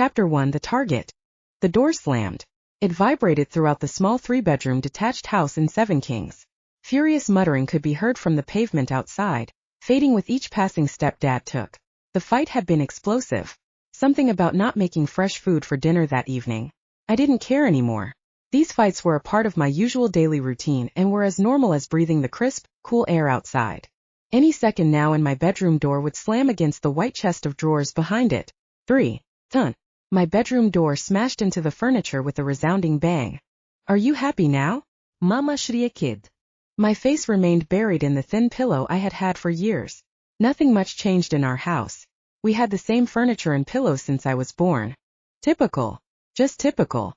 Chapter 1: The Target. The door slammed. It vibrated throughout the small 3-bedroom detached house in Seven Kings. Furious muttering could be heard from the pavement outside, fading with each passing step Dad took. The fight had been explosive. Something about not making fresh food for dinner that evening. I didn't care anymore. These fights were a part of my usual daily routine and were as normal as breathing the crisp, cool air outside. Any second now and my bedroom door would slam against the white chest of drawers behind it. 3. Thun. My bedroom door smashed into the furniture with a resounding bang. Are you happy now? Mama shrieked. My face remained buried in the thin pillow I had had for years. Nothing much changed in our house. We had the same furniture and pillows since I was born. Typical. Just typical.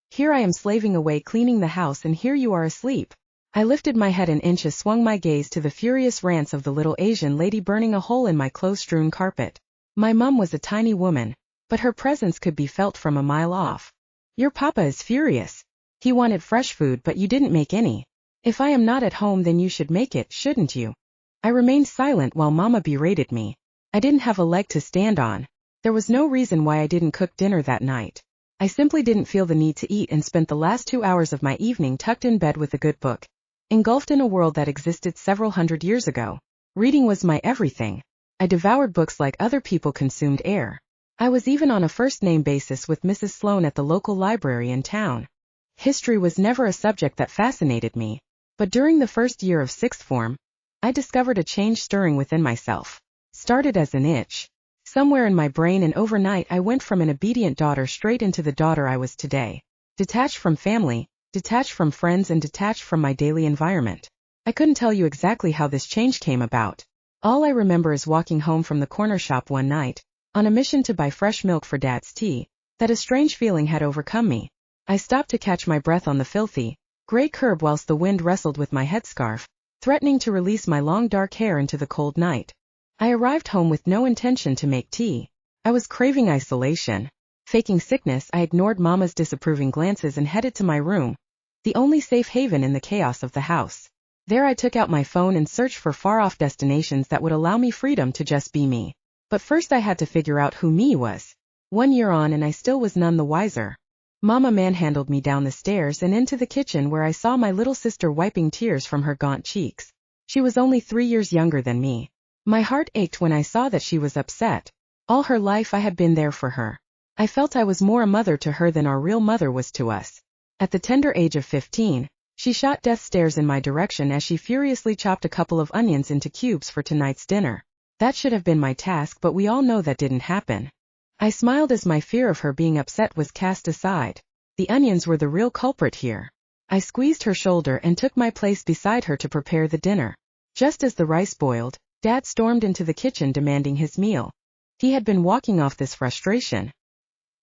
Here I am slaving away cleaning the house and here you are asleep. I lifted my head an inch and swung my gaze to the furious rants of the little Asian lady burning a hole in my clothes-strewn carpet. My mum was a tiny woman, but her presence could be felt from a mile off. Your papa is furious. He wanted fresh food but you didn't make any. If I am not at home then you should make it, shouldn't you? I remained silent while Mama berated me. I didn't have a leg to stand on. There was no reason why I didn't cook dinner that night. I simply didn't feel the need to eat and spent the last 2 hours of my evening tucked in bed with a good book. Engulfed in a world that existed several hundred years ago. Reading was my everything. I devoured books like other people consumed air. I was even on a first-name basis with Mrs. Sloane at the local library in town. History was never a subject that fascinated me, but during the first year of sixth form, I discovered a change stirring within myself. Started as an itch. Somewhere in my brain and overnight I went from an obedient daughter straight into the daughter I was today. Detached from family, detached from friends and detached from my daily environment. I couldn't tell you exactly how this change came about. All I remember is walking home from the corner shop one night, on a mission to buy fresh milk for Dad's tea, that a strange feeling had overcome me. I stopped to catch my breath on the filthy, gray curb whilst the wind wrestled with my headscarf, threatening to release my long dark hair into the cold night. I arrived home with no intention to make tea. I was craving isolation. Faking sickness, I ignored Mama's disapproving glances and headed to my room, the only safe haven in the chaos of the house. There I took out my phone and searched for far-off destinations that would allow me freedom to just be me. But first I had to figure out who me was. 1 year on and I still was none the wiser. Mama manhandled me down the stairs and into the kitchen where I saw my little sister wiping tears from her gaunt cheeks. She was only 3 years younger than me. My heart ached when I saw that she was upset. All her life I had been there for her. I felt I was more a mother to her than our real mother was to us. At the tender age of 15, she shot death stares in my direction as she furiously chopped a couple of onions into cubes for tonight's dinner. That should have been my task, but we all know that didn't happen. I smiled as my fear of her being upset was cast aside. The onions were the real culprit here. I squeezed her shoulder and took my place beside her to prepare the dinner. Just as the rice boiled, Dad stormed into the kitchen demanding his meal. He had been walking off this frustration.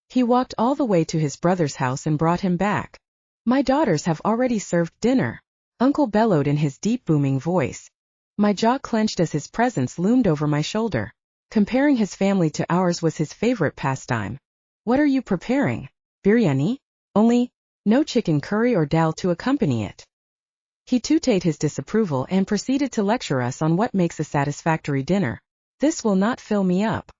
He walked all the way to his brother's house and brought him back. My daughters have already served dinner, Uncle bellowed in his deep booming voice. My jaw clenched as his presence loomed over my shoulder. Comparing his family to ours was his favorite pastime. What are you preparing? Biryani? Only, no chicken curry or dal to accompany it. He tooted his disapproval and proceeded to lecture us on what makes a satisfactory dinner. This will not fill me up.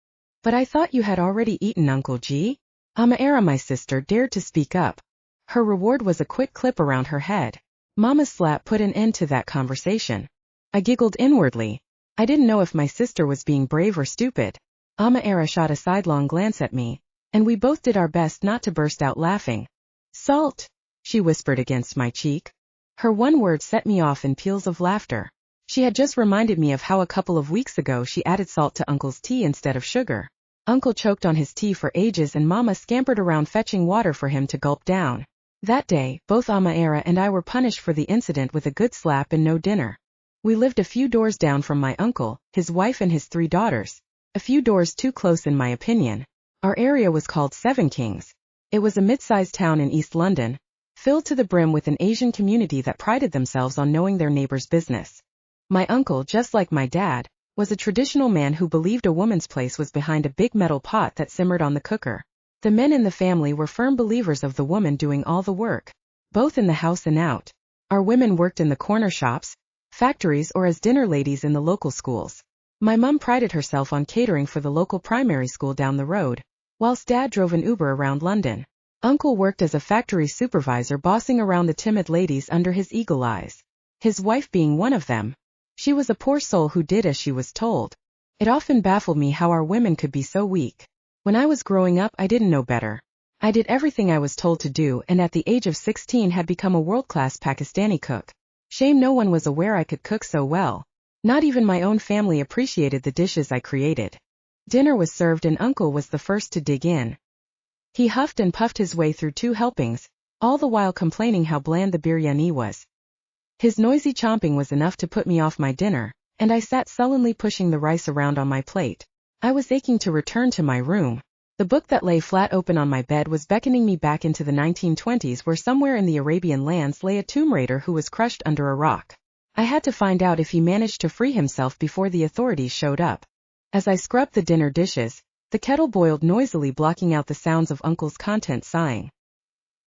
But I thought you had already eaten, Uncle G. Amira, my sister, dared to speak up. Her reward was a quick clip around her head. Mama's slap put an end to that conversation. I giggled inwardly. I didn't know if my sister was being brave or stupid. Amira shot a sidelong glance at me, and we both did our best not to burst out laughing. Salt, she whispered against my cheek. Her one word set me off in peals of laughter. She had just reminded me of how a couple of weeks ago she added salt to Uncle's tea instead of sugar. Uncle choked on his tea for ages and Mama scampered around fetching water for him to gulp down. That day, both Amira and I were punished for the incident with a good slap and no dinner. We lived a few doors down from my uncle, his wife and his 3 daughters. A few doors too close in my opinion. Our area was called Seven Kings. It was a mid-sized town in East London, filled to the brim with an Asian community that prided themselves on knowing their neighbor's business. My uncle, just like my dad, was a traditional man who believed a woman's place was behind a big metal pot that simmered on the cooker. The men in the family were firm believers of the woman doing all the work, both in the house and out. Our women worked in the corner shops, factories or as dinner ladies in the local schools. My mum prided herself on catering for the local primary school down the road, whilst Dad drove an Uber around London. Uncle worked as a factory supervisor, bossing around the timid ladies under his eagle eyes. His wife being one of them. She was a poor soul who did as she was told. It often baffled me how our women could be so weak. When I was growing up, I didn't know better. I did everything I was told to do, and at the age of 16 had become a world-class Pakistani cook. Shame no one was aware I could cook so well. Not even my own family appreciated the dishes I created. Dinner was served and Uncle was the first to dig in. He huffed and puffed his way through 2 helpings, all the while complaining how bland the biryani was. His noisy chomping was enough to put me off my dinner, and I sat sullenly pushing the rice around on my plate. I was aching to return to my room. The book that lay flat open on my bed was beckoning me back into the 1920s, where somewhere in the Arabian lands lay a tomb raider who was crushed under a rock. I had to find out if he managed to free himself before the authorities showed up. As I scrubbed the dinner dishes, the kettle boiled noisily, blocking out the sounds of Uncle's content sighing.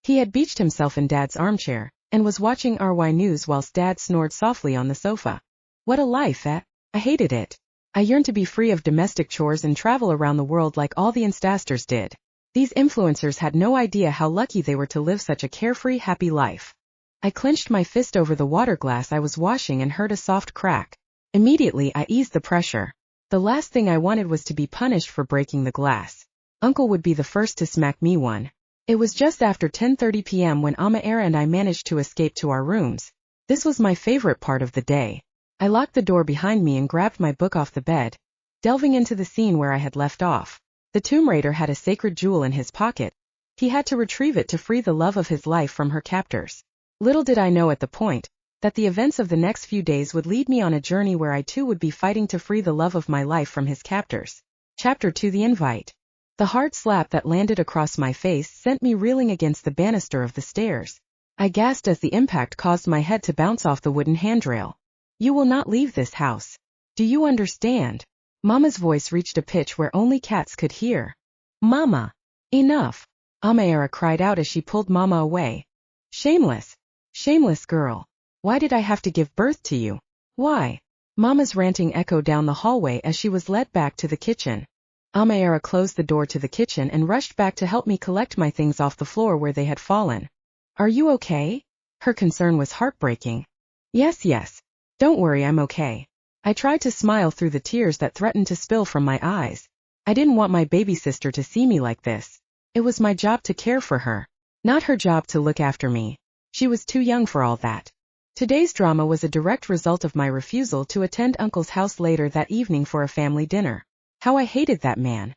He had beached himself in Dad's armchair, and was watching RY News whilst Dad snored softly on the sofa. What a life, eh? I hated it. I yearned to be free of domestic chores and travel around the world like all the Instasters did. These influencers had no idea how lucky they were to live such a carefree, happy life. I clenched my fist over the water glass I was washing and heard a soft crack. Immediately I eased the pressure. The last thing I wanted was to be punished for breaking the glass. Uncle would be the first to smack me one. It was just after 10:30 p.m. when Amira and I managed to escape to our rooms. This was my favorite part of the day. I locked the door behind me and grabbed my book off the bed, delving into the scene where I had left off. The tomb raider had a sacred jewel in his pocket. He had to retrieve it to free the love of his life from her captors. Little did I know at the point that the events of the next few days would lead me on a journey where I too would be fighting to free the love of my life from his captors. Chapter 2: The Invite. The hard slap that landed across my face sent me reeling against the banister of the stairs. I gasped as the impact caused my head to bounce off the wooden handrail. You will not leave this house. Do you understand? Mama's voice reached a pitch where only cats could hear. Mama! Enough! Amira cried out as she pulled Mama away. Shameless! Shameless girl! Why did I have to give birth to you? Why? Mama's ranting echoed down the hallway as she was led back to the kitchen. Amira closed the door to the kitchen and rushed back to help me collect my things off the floor where they had fallen. Are you okay? Her concern was heartbreaking. Yes. Don't worry, I'm okay. I tried to smile through the tears that threatened to spill from my eyes. I didn't want my baby sister to see me like this. It was my job to care for her, not her job to look after me. She was too young for all that. Today's drama was a direct result of my refusal to attend Uncle's house later that evening for a family dinner. How I hated that man.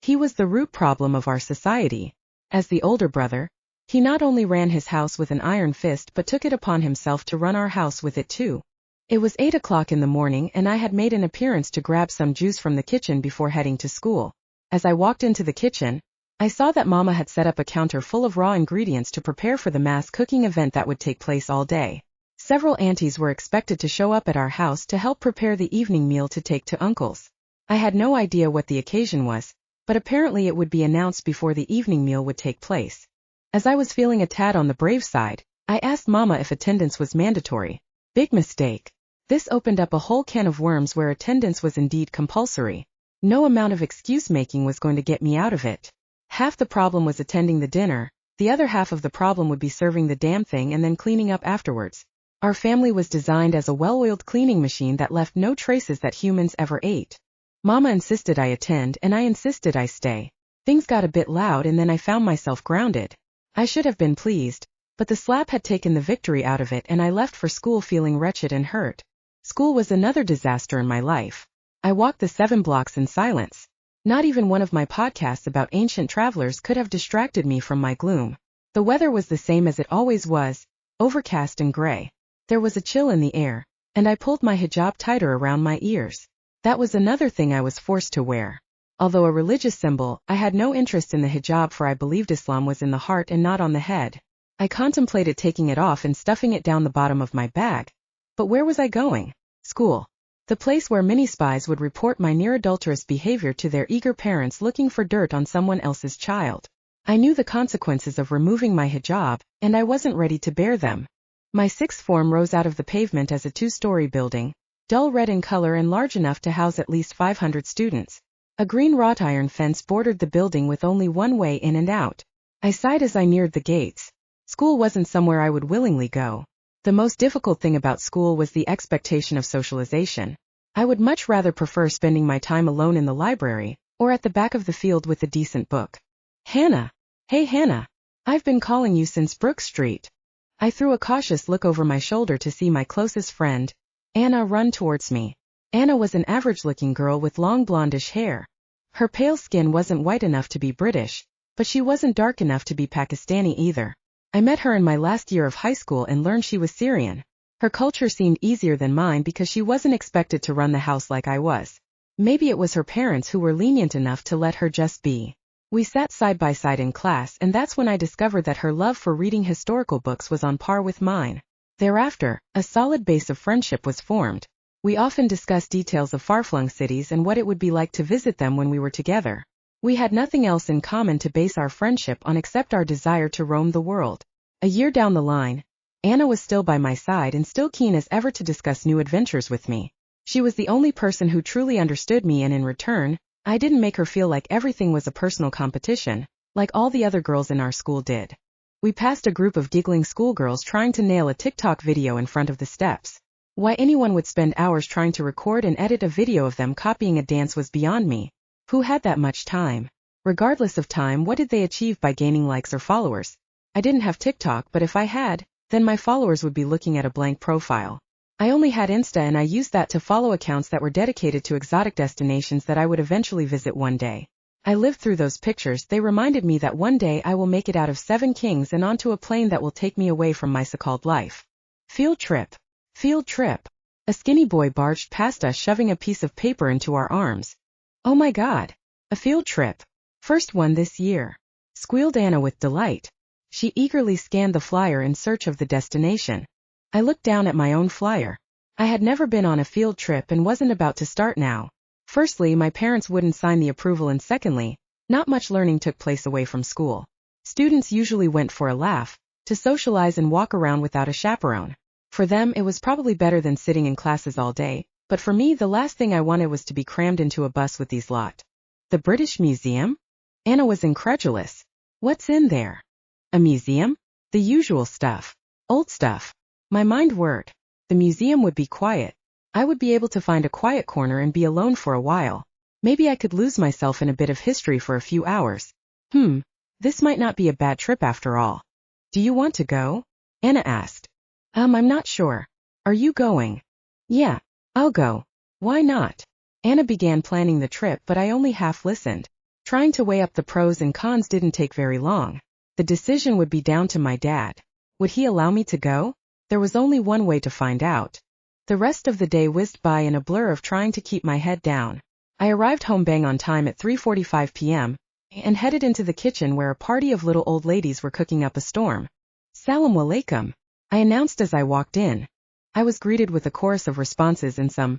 He was the root problem of our society. As the older brother, he not only ran his house with an iron fist but took it upon himself to run our house with it too. It was 8 o'clock in the morning and I had made an appearance to grab some juice from the kitchen before heading to school. As I walked into the kitchen, I saw that Mama had set up a counter full of raw ingredients to prepare for the mass cooking event that would take place all day. Several aunties were expected to show up at our house to help prepare the evening meal to take to Uncle's. I had no idea what the occasion was, but apparently it would be announced before the evening meal would take place. As I was feeling a tad on the brave side, I asked Mama if attendance was mandatory. Big mistake. This opened up a whole can of worms where attendance was indeed compulsory. No amount of excuse-making was going to get me out of it. Half the problem was attending the dinner, the other half of the problem would be serving the damn thing and then cleaning up afterwards. Our family was designed as a well-oiled cleaning machine that left no traces that humans ever ate. Mama insisted I attend and I insisted I stay. Things got a bit loud and then I found myself grounded. I should have been pleased, but the slap had taken the victory out of it and I left for school feeling wretched and hurt. School was another disaster in my life. I walked the 7 blocks in silence. Not even one of my podcasts about ancient travelers could have distracted me from my gloom. The weather was the same as it always was, overcast and gray. There was a chill in the air, and I pulled my hijab tighter around my ears. That was another thing I was forced to wear. Although a religious symbol, I had no interest in the hijab for I believed Islam was in the heart and not on the head. I contemplated taking it off and stuffing it down the bottom of my bag. But where was I going? School. The place where mini-spies would report my near-adulterous behavior to their eager parents looking for dirt on someone else's child. I knew the consequences of removing my hijab, and I wasn't ready to bear them. My sixth form rose out of the pavement as a 2-story building, dull red in color and large enough to house at least 500 students. A green wrought iron fence bordered the building with only one way in and out. I sighed as I neared the gates. School wasn't somewhere I would willingly go. The most difficult thing about school was the expectation of socialization. I would much rather prefer spending my time alone in the library, or at the back of the field with a decent book. Hannah! Hey Hannah! I've been calling you since Brook Street. I threw a cautious look over my shoulder to see my closest friend, Anna, run towards me. Anna was an average-looking girl with long blondish hair. Her pale skin wasn't white enough to be British, but she wasn't dark enough to be Pakistani either. I met her in my last year of high school and learned she was Syrian. Her culture seemed easier than mine because she wasn't expected to run the house like I was. Maybe it was her parents who were lenient enough to let her just be. We sat side by side in class, and that's when I discovered that her love for reading historical books was on par with mine. Thereafter, a solid base of friendship was formed. We often discussed details of far-flung cities and what it would be like to visit them when we were together. We had nothing else in common to base our friendship on except our desire to roam the world. A year down the line, Anna was still by my side and still keen as ever to discuss new adventures with me. She was the only person who truly understood me, and in return, I didn't make her feel like everything was a personal competition, like all the other girls in our school did. We passed a group of giggling schoolgirls trying to nail a TikTok video in front of the steps. Why anyone would spend hours trying to record and edit a video of them copying a dance was beyond me. Who had that much time? Regardless of time, what did they achieve by gaining likes or followers? I didn't have TikTok, but if I had, then my followers would be looking at a blank profile. I only had Insta, and I used that to follow accounts that were dedicated to exotic destinations that I would eventually visit one day. I lived through those pictures. They reminded me that one day I will make it out of 7 Kings and onto a plane that will take me away from my so-called life. Field trip. Field trip. A skinny boy barged past us shoving a piece of paper into our arms. Oh my God. A field trip. First one this year. Squealed Anna with delight. She eagerly scanned the flyer in search of the destination. I looked down at my own flyer. I had never been on a field trip and wasn't about to start now. Firstly, my parents wouldn't sign the approval, and secondly, not much learning took place away from school. Students usually went for a laugh, to socialize and walk around without a chaperone. For them, it was probably better than sitting in classes all day, but for me, the last thing I wanted was to be crammed into a bus with these lot. The British Museum? Anna was incredulous. What's in there? A museum? The usual stuff. Old stuff. My mind whirred. The museum would be quiet. I would be able to find a quiet corner and be alone for a while. Maybe I could lose myself in a bit of history for a few hours. This might not be a bad trip after all. Do you want to go? Anna asked. I'm not sure. Are you going? Yeah, I'll go. Why not? Anna began planning the trip, but I only half listened. Trying to weigh up the pros and cons didn't take very long. The decision would be down to my dad. Would he allow me to go? There was only one way to find out. The rest of the day whizzed by in a blur of trying to keep my head down. I arrived home bang on time at 3:45 p.m. and headed into the kitchen where a party of little old ladies were cooking up a storm. Salam alaikum, I announced as I walked in. I was greeted with a chorus of responses and some,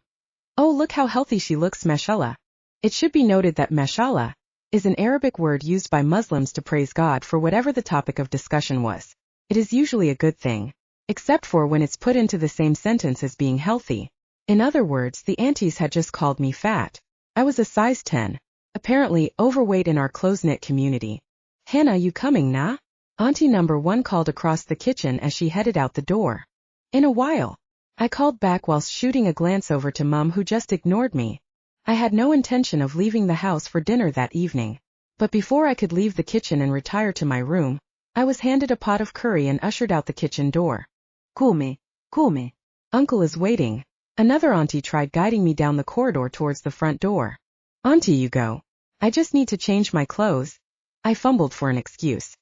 "Oh, look how healthy she looks, mashallah." It should be noted that mashallah is an Arabic word used by Muslims to praise God for whatever the topic of discussion was. It is usually a good thing, except for when it's put into the same sentence as being healthy. In other words, the aunties had just called me fat. I was a size 10, apparently overweight in our close-knit community. "Hannah, you coming, nah?" Auntie number 1 called across the kitchen as she headed out the door. "In a while," I called back whilst shooting a glance over to Mum, who just ignored me. I had no intention of leaving the house for dinner that evening. But before I could leave the kitchen and retire to my room, I was handed a pot of curry and ushered out the kitchen door. Cool me. Uncle is waiting." Another auntie tried guiding me down the corridor towards the front door. "Auntie, you go. I just need to change my clothes." I fumbled for an excuse.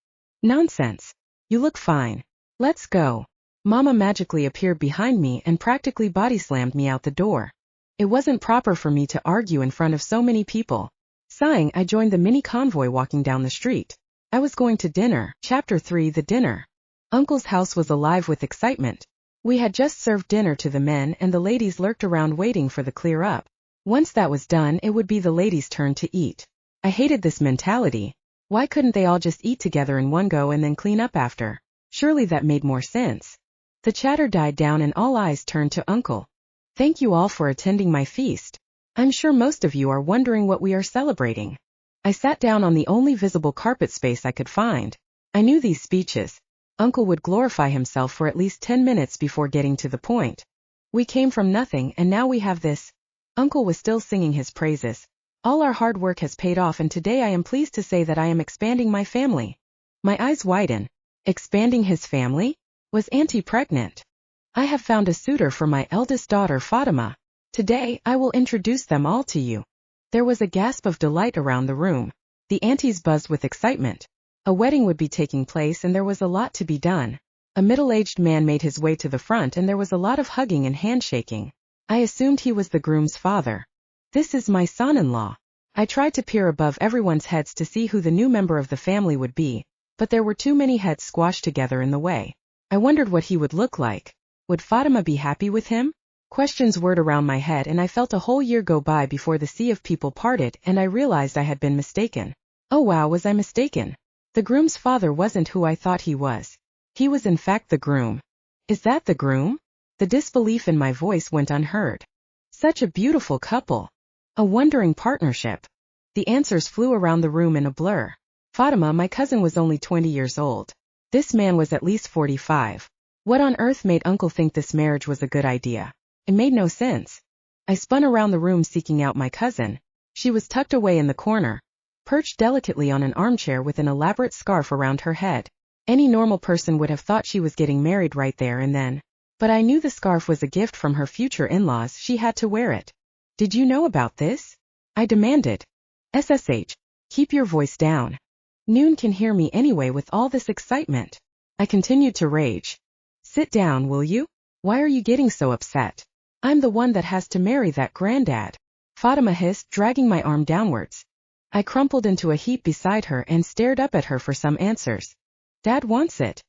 "Nonsense. You look fine. Let's go." Mama magically appeared behind me and practically body slammed me out the door. It wasn't proper for me to argue in front of so many people. Sighing, I joined the mini convoy walking down the street. I was going to dinner. Chapter 3: The Dinner. Uncle's house was alive with excitement. We had just served dinner to the men, and the ladies lurked around waiting for the clear up. Once that was done, it would be the ladies' turn to eat. I hated this mentality. Why couldn't they all just eat together in one go and then clean up after? Surely that made more sense. The chatter died down and all eyes turned to Uncle. "Thank you all for attending my feast. I'm sure most of you are wondering what we are celebrating. I sat down on the only visible carpet space I could find. I knew these speeches. Uncle would glorify himself for at least 10 minutes before getting to the point. We came from nothing and now we have this. Uncle was still singing his praises. All our hard work has paid off and today I am pleased to say that I am expanding my family. My eyes widen. Expanding his family? Was Auntie pregnant? I have found a suitor for my eldest daughter Fatima. Today, I will introduce them all to you. There was a gasp of delight around the room. The aunties buzzed with excitement. A wedding would be taking place and there was a lot to be done. A middle-aged man made his way to the front and there was a lot of hugging and handshaking. I assumed he was the groom's father. This is my son-in-law. I tried to peer above everyone's heads to see who the new member of the family would be, but there were too many heads squashed together in the way. I wondered what he would look like. Would Fatima be happy with him? Questions whirred around my head and I felt a whole year go by before the sea of people parted and I realized I had been mistaken. Oh wow, was I mistaken? The groom's father wasn't who I thought he was. He was in fact the groom. Is that the groom? The disbelief in my voice went unheard. Such a beautiful couple. A wondering partnership. The answers flew around the room in a blur. Fatima, my cousin, was only 20 years old. This man was at least 45. What on earth made Uncle think this marriage was a good idea? It made no sense. I spun around the room seeking out my cousin. She was tucked away in the corner, perched delicately on an armchair with an elaborate scarf around her head. Any normal person would have thought she was getting married right there and then. But I knew the scarf was a gift from her future in-laws. She had to wear it. Did you know about this? I demanded. SSH. Keep your voice down. Noon can hear me anyway with all this excitement. I continued to rage. Sit down, will you? Why are you getting so upset? I'm the one that has to marry that granddad. Fatima hissed, dragging my arm downwards. I crumpled into a heap beside her and stared up at her for some answers. Dad wants it.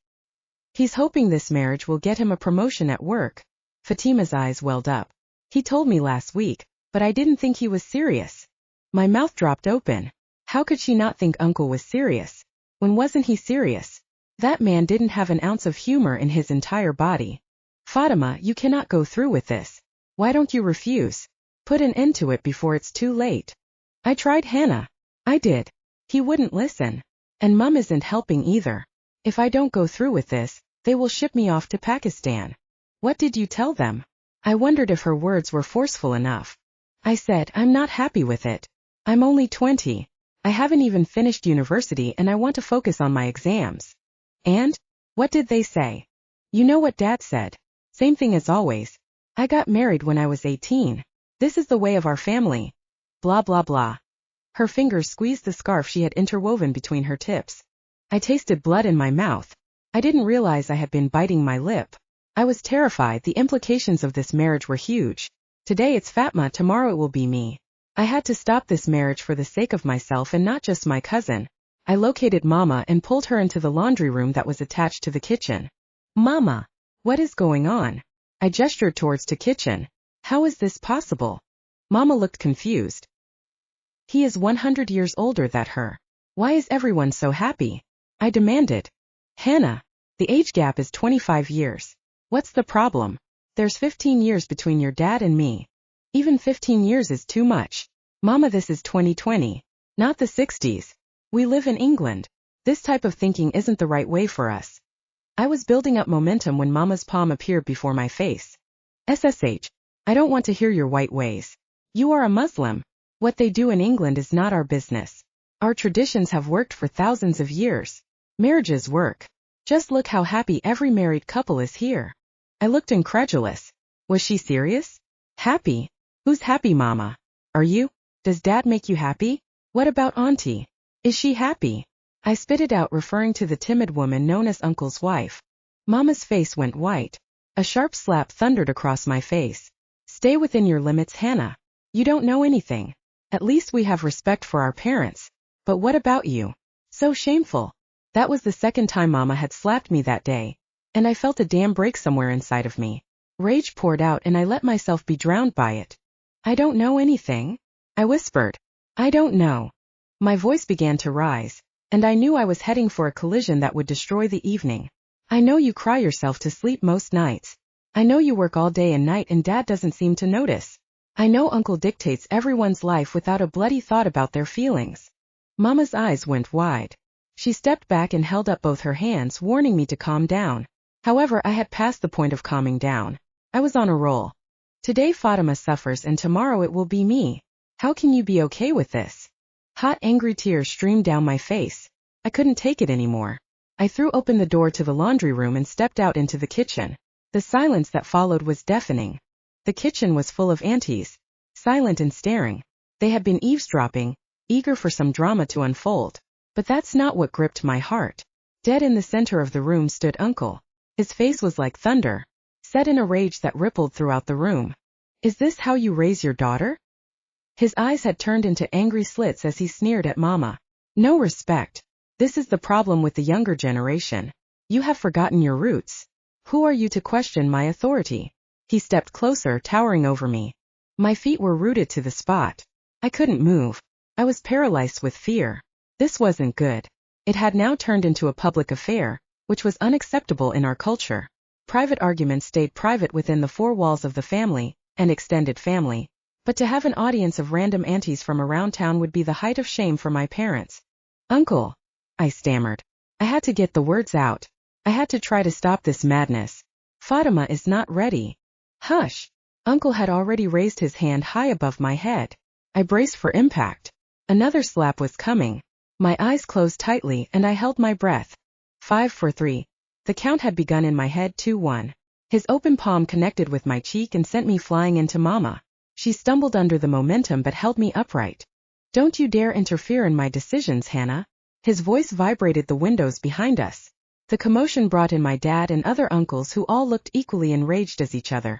He's hoping this marriage will get him a promotion at work. Fatima's eyes welled up. He told me last week, but I didn't think he was serious. My mouth dropped open. How could she not think Uncle was serious? When wasn't he serious? That man didn't have an ounce of humor in his entire body. Fatima, you cannot go through with this. Why don't you refuse? Put an end to it before it's too late. I tried Hannah. I did. He wouldn't listen. And Mum isn't helping either. If I don't go through with this, they will ship me off to Pakistan. What did you tell them? I wondered if her words were forceful enough. I said, I'm not happy with it. I'm only 20. I haven't even finished university and I want to focus on my exams. And? What did they say? You know what Dad said. Same thing as always. I got married when I was 18. This is the way of our family. Blah blah blah. Her fingers squeezed the scarf she had interwoven between her tips. I tasted blood in my mouth. I didn't realize I had been biting my lip. I was terrified. The implications of this marriage were huge. Today it's Fatma, tomorrow it will be me. I had to stop this marriage for the sake of myself and not just my cousin. I located Mama and pulled her into the laundry room that was attached to the kitchen. Mama, what is going on? I gestured towards the kitchen. How is this possible? Mama looked confused. He is 100 years older than her. Why is everyone so happy? I demanded. Hannah, the age gap is 25 years. What's the problem? There's 15 years between your dad and me. Even 15 years is too much. Mama, this is 2020, not the 60s. We live in England. This type of thinking isn't the right way for us. I was building up momentum when Mama's palm appeared before my face. SSH, I don't want to hear your white ways. You are a Muslim. What they do in England is not our business. Our traditions have worked for thousands of years. Marriages work. Just look how happy every married couple is here. I looked incredulous. Was she serious? Happy? Who's happy, Mama? Are you? Does Dad make you happy? What about Auntie? Is she happy? I spit it out, referring to the timid woman known as Uncle's wife. Mama's face went white. A sharp slap thundered across my face. Stay within your limits, Hannah. You don't know anything. At least we have respect for our parents. But what about you? So shameful. That was the second time Mama had slapped me that day, and I felt a dam break somewhere inside of me. Rage poured out and I let myself be drowned by it. I don't know anything. I whispered. I don't know. My voice began to rise, and I knew I was heading for a collision that would destroy the evening. I know you cry yourself to sleep most nights. I know you work all day and night and Dad doesn't seem to notice. I know Uncle dictates everyone's life without a bloody thought about their feelings. Mama's eyes went wide. She stepped back and held up both her hands, warning me to calm down. However, I had passed the point of calming down. I was on a roll. Today Fatima suffers and tomorrow it will be me. How can you be okay with this? Hot, angry tears streamed down my face. I couldn't take it anymore. I threw open the door to the laundry room and stepped out into the kitchen. The silence that followed was deafening. The kitchen was full of aunties, silent and staring. They had been eavesdropping, eager for some drama to unfold. But that's not what gripped my heart. Dead in the center of the room stood Uncle. His face was like thunder, set in a rage that rippled throughout the room. Is this how you raise your daughter? His eyes had turned into angry slits as he sneered at Mama. No respect. This is the problem with the younger generation. You have forgotten your roots. Who are you to question my authority? He stepped closer, towering over me. My feet were rooted to the spot. I couldn't move. I was paralyzed with fear. This wasn't good. It had now turned into a public affair, which was unacceptable in our culture. Private arguments stayed private within the four walls of the family, and extended family. But to have an audience of random aunties from around town would be the height of shame for my parents. Uncle, I stammered. I had to get the words out. I had to try to stop this madness. Fatima is not ready. Hush. Uncle had already raised his hand high above my head. I braced for impact. Another slap was coming. My eyes closed tightly and I held my breath. 5, 4, 3. The count had begun in my head. 2, 1. His open palm connected with my cheek and sent me flying into Mama. She stumbled under the momentum but held me upright. Don't you dare interfere in my decisions, Hannah. His voice vibrated the windows behind us. The commotion brought in my dad and other uncles who all looked equally enraged as each other.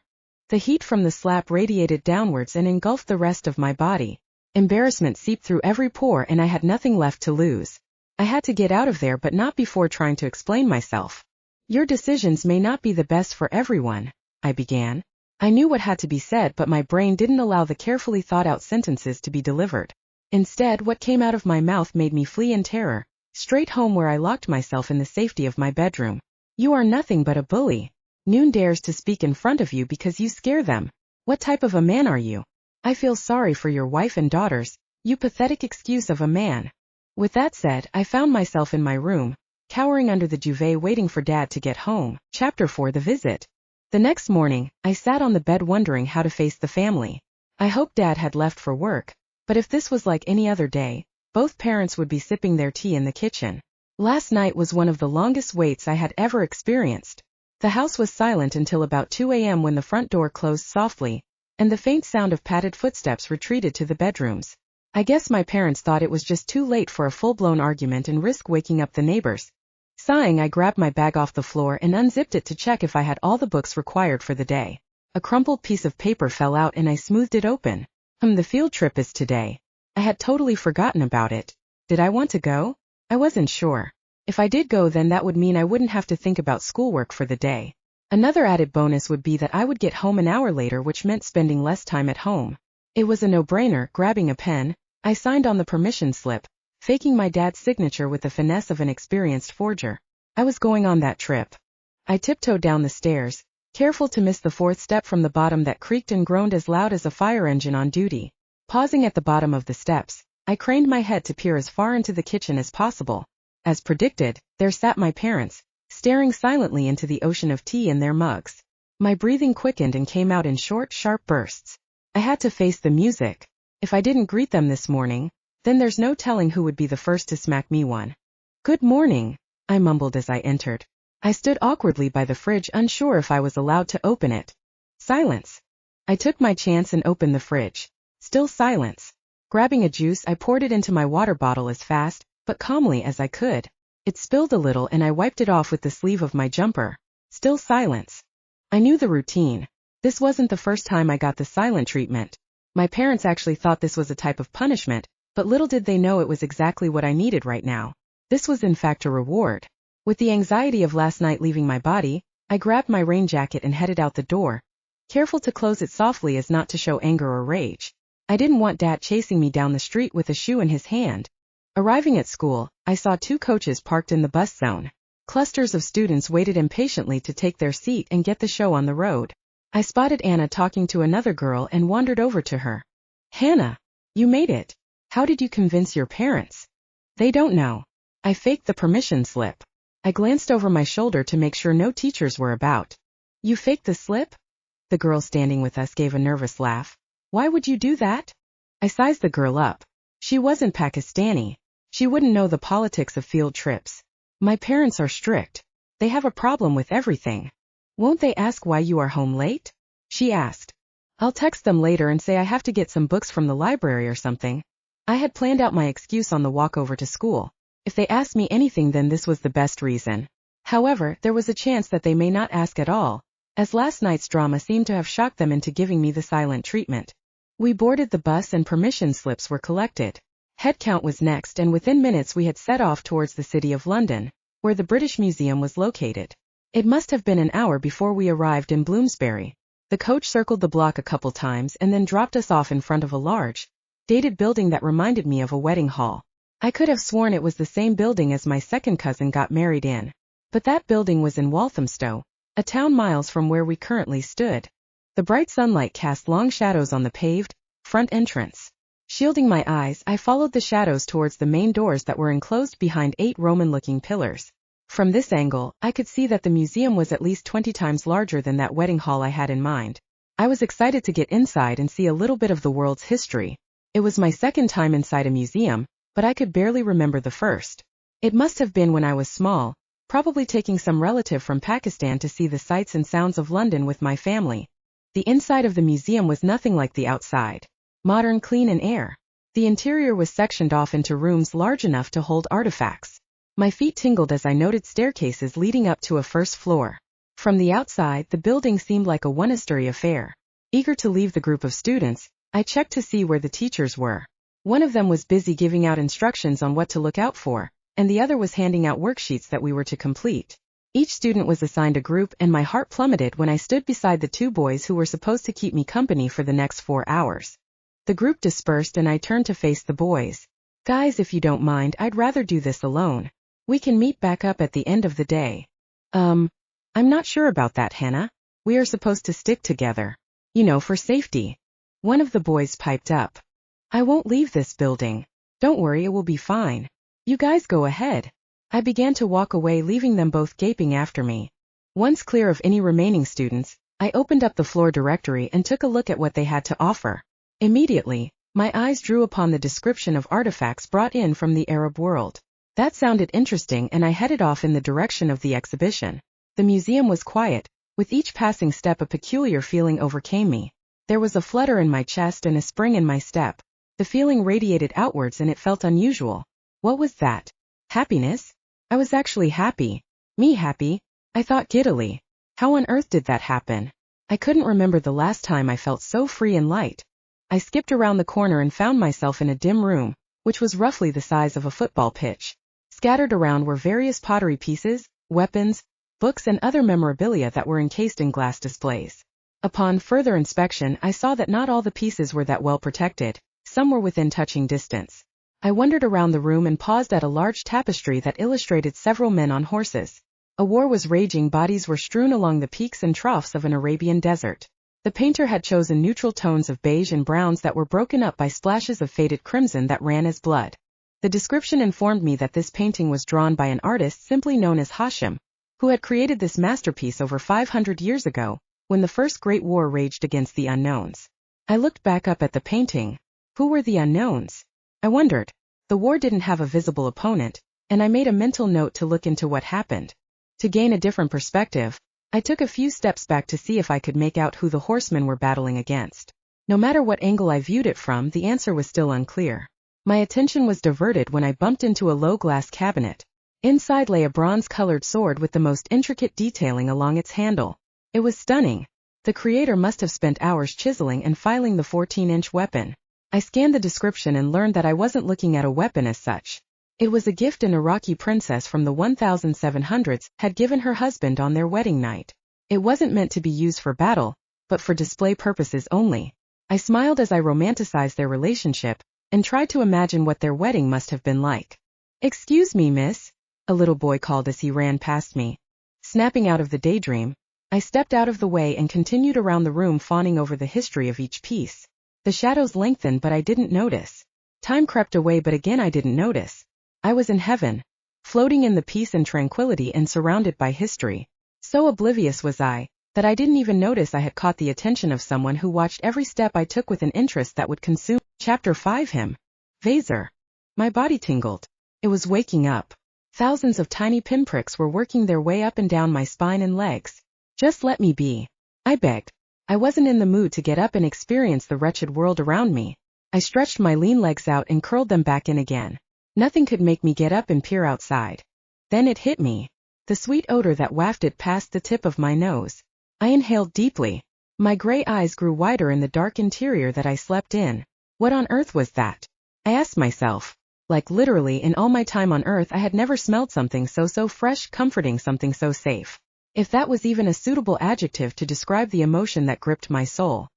The heat from the slap radiated downwards and engulfed the rest of my body. Embarrassment seeped through every pore and I had nothing left to lose. I had to get out of there, but not before trying to explain myself. Your decisions may not be the best for everyone, I began. I knew what had to be said, but my brain didn't allow the carefully thought-out sentences to be delivered. Instead, what came out of my mouth made me flee in terror, straight home where I locked myself in the safety of my bedroom. You are nothing but a bully. Noon dares to speak in front of you because you scare them. What type of a man are you? I feel sorry for your wife and daughters, you pathetic excuse of a man. With that said, I found myself in my room, cowering under the duvet waiting for Dad to get home. Chapter 4: The Visit. The next morning, I sat on the bed wondering how to face the family. I hoped Dad had left for work, but if this was like any other day, both parents would be sipping their tea in the kitchen. Last night was one of the longest waits I had ever experienced. The house was silent until about 2 a.m. when the front door closed softly, and the faint sound of padded footsteps retreated to the bedrooms. I guess my parents thought it was just too late for a full-blown argument and risk waking up the neighbors. Sighing, I grabbed my bag off the floor and unzipped it to check if I had all the books required for the day. A crumpled piece of paper fell out and I smoothed it open. The field trip is today. I had totally forgotten about it. Did I want to go? I wasn't sure. If I did go, then that would mean I wouldn't have to think about schoolwork for the day. Another added bonus would be that I would get home an hour later, which meant spending less time at home. It was a no-brainer. Grabbing a pen, I signed on the permission slip, faking my dad's signature with the finesse of an experienced forger. I was going on that trip. I tiptoed down the stairs, careful to miss the fourth step from the bottom that creaked and groaned as loud as a fire engine on duty. Pausing at the bottom of the steps, I craned my head to peer as far into the kitchen as possible. As predicted, there sat my parents, staring silently into the ocean of tea in their mugs. My breathing quickened and came out in short, sharp bursts. I had to face the music. If I didn't greet them this morning, then there's no telling who would be the first to smack me one. Good morning, I mumbled as I entered. I stood awkwardly by the fridge, unsure if I was allowed to open it. Silence. I took my chance and opened the fridge. Still silence. Grabbing a juice, I poured it into my water bottle as fast, but calmly as I could. It spilled a little and I wiped it off with the sleeve of my jumper. Still silence. I knew the routine. This wasn't the first time I got the silent treatment. My parents actually thought this was a type of punishment, but little did they know it was exactly what I needed right now. This was in fact a reward. With the anxiety of last night leaving my body, I grabbed my rain jacket and headed out the door, careful to close it softly as not to show anger or rage. I didn't want Dad chasing me down the street with a shoe in his hand. Arriving at school, I saw 2 coaches parked in the bus zone. Clusters of students waited impatiently to take their seat and get the show on the road. I spotted Anna talking to another girl and wandered over to her. Hannah, you made it. How did you convince your parents? They don't know. I faked the permission slip. I glanced over my shoulder to make sure no teachers were about. You faked the slip? The girl standing with us gave a nervous laugh. Why would you do that? I sized the girl up. She wasn't Pakistani. She wouldn't know the politics of field trips. My parents are strict. They have a problem with everything. Won't they ask why you are home late? She asked. I'll text them later and say I have to get some books from the library or something. I had planned out my excuse on the walk over to school. If they asked me anything, then this was the best reason. However, there was a chance that they may not ask at all, as last night's drama seemed to have shocked them into giving me the silent treatment. We boarded the bus and permission slips were collected. Head count was next, and within minutes we had set off towards the City of London, where the British Museum was located. It must have been an hour before we arrived in Bloomsbury. The coach circled the block a couple times and then dropped us off in front of a large, dated building that reminded me of a wedding hall. I could have sworn it was the same building as my second cousin got married in. But that building was in Walthamstow, a town miles from where we currently stood. The bright sunlight cast long shadows on the paved, front entrance. Shielding my eyes, I followed the shadows towards the main doors that were enclosed behind 8 Roman-looking pillars. From this angle, I could see that the museum was at least 20 times larger than that wedding hall I had in mind. I was excited to get inside and see a little bit of the world's history. It was my second time inside a museum, but I could barely remember the first. It must have been when I was small, probably taking some relative from Pakistan to see the sights and sounds of London with my family. The inside of the museum was nothing like the outside. Modern, clean and air. The interior was sectioned off into rooms large enough to hold artifacts. My feet tingled as I noted staircases leading up to a first floor. From the outside, the building seemed like a one-story affair. Eager to leave the group of students, I checked to see where the teachers were. One of them was busy giving out instructions on what to look out for, and the other was handing out worksheets that we were to complete. Each student was assigned a group, and my heart plummeted when I stood beside the 2 boys who were supposed to keep me company for the next 4 hours. The group dispersed and I turned to face the boys. Guys, if you don't mind, I'd rather do this alone. We can meet back up at the end of the day. I'm not sure about that, Hannah. We are supposed to stick together. You know, for safety. One of the boys piped up. I won't leave this building. Don't worry, it will be fine. You guys go ahead. I began to walk away, leaving them both gaping after me. Once clear of any remaining students, I opened up the floor directory and took a look at what they had to offer. Immediately, my eyes drew upon the description of artifacts brought in from the Arab world. That sounded interesting, and I headed off in the direction of the exhibition. The museum was quiet. With each passing step a peculiar feeling overcame me. There was a flutter in my chest and a spring in my step. The feeling radiated outwards and it felt unusual. What was that? Happiness? I was actually happy. Me happy? I thought giddily. How on earth did that happen? I couldn't remember the last time I felt so free and light. I skipped around the corner and found myself in a dim room, which was roughly the size of a football pitch. Scattered around were various pottery pieces, weapons, books and other memorabilia that were encased in glass displays. Upon further inspection, I saw that not all the pieces were that well protected. Some were within touching distance. I wandered around the room and paused at a large tapestry that illustrated several men on horses. A war was raging, bodies were strewn along the peaks and troughs of an Arabian desert. The painter had chosen neutral tones of beige and browns that were broken up by splashes of faded crimson that ran as blood. The description informed me that this painting was drawn by an artist simply known as Hashim, who had created this masterpiece over 500 years ago, when the First Great War raged against the unknowns. I looked back up at the painting. Who were the unknowns? I wondered. The war didn't have a visible opponent, and I made a mental note to look into what happened. To gain a different perspective, I took a few steps back to see if I could make out who the horsemen were battling against. No matter what angle I viewed it from, the answer was still unclear. My attention was diverted when I bumped into a low glass cabinet. Inside lay a bronze-colored sword with the most intricate detailing along its handle. It was stunning. The creator must have spent hours chiseling and filing the 14-inch weapon. I scanned the description and learned that I wasn't looking at a weapon as such. It was a gift an Iraqi princess from the 1700s had given her husband on their wedding night. It wasn't meant to be used for battle, but for display purposes only. I smiled as I romanticized their relationship, and tried to imagine what their wedding must have been like. "Excuse me, miss," a little boy called as he ran past me. Snapping out of the daydream, I stepped out of the way and continued around the room, fawning over the history of each piece. The shadows lengthened, but I didn't notice. Time crept away, but again I didn't notice. I was in heaven, floating in the peace and tranquility and surrounded by history. So oblivious was I, that I didn't even notice I had caught the attention of someone who watched every step I took with an interest that would consume. Chapter 5 Him. Vazar. My body tingled. It was waking up. Thousands of tiny pinpricks were working their way up and down my spine and legs. Just let me be, I begged. I wasn't in the mood to get up and experience the wretched world around me. I stretched my lean legs out and curled them back in again. Nothing could make me get up and peer outside. Then it hit me. The sweet odor that wafted past the tip of my nose. I inhaled deeply. My gray eyes grew wider in the dark interior that I slept in. What on earth was that? I asked myself. Like literally in all my time on earth I had never smelled something so fresh, comforting, something so safe. If that was even a suitable adjective to describe the emotion that gripped my soul.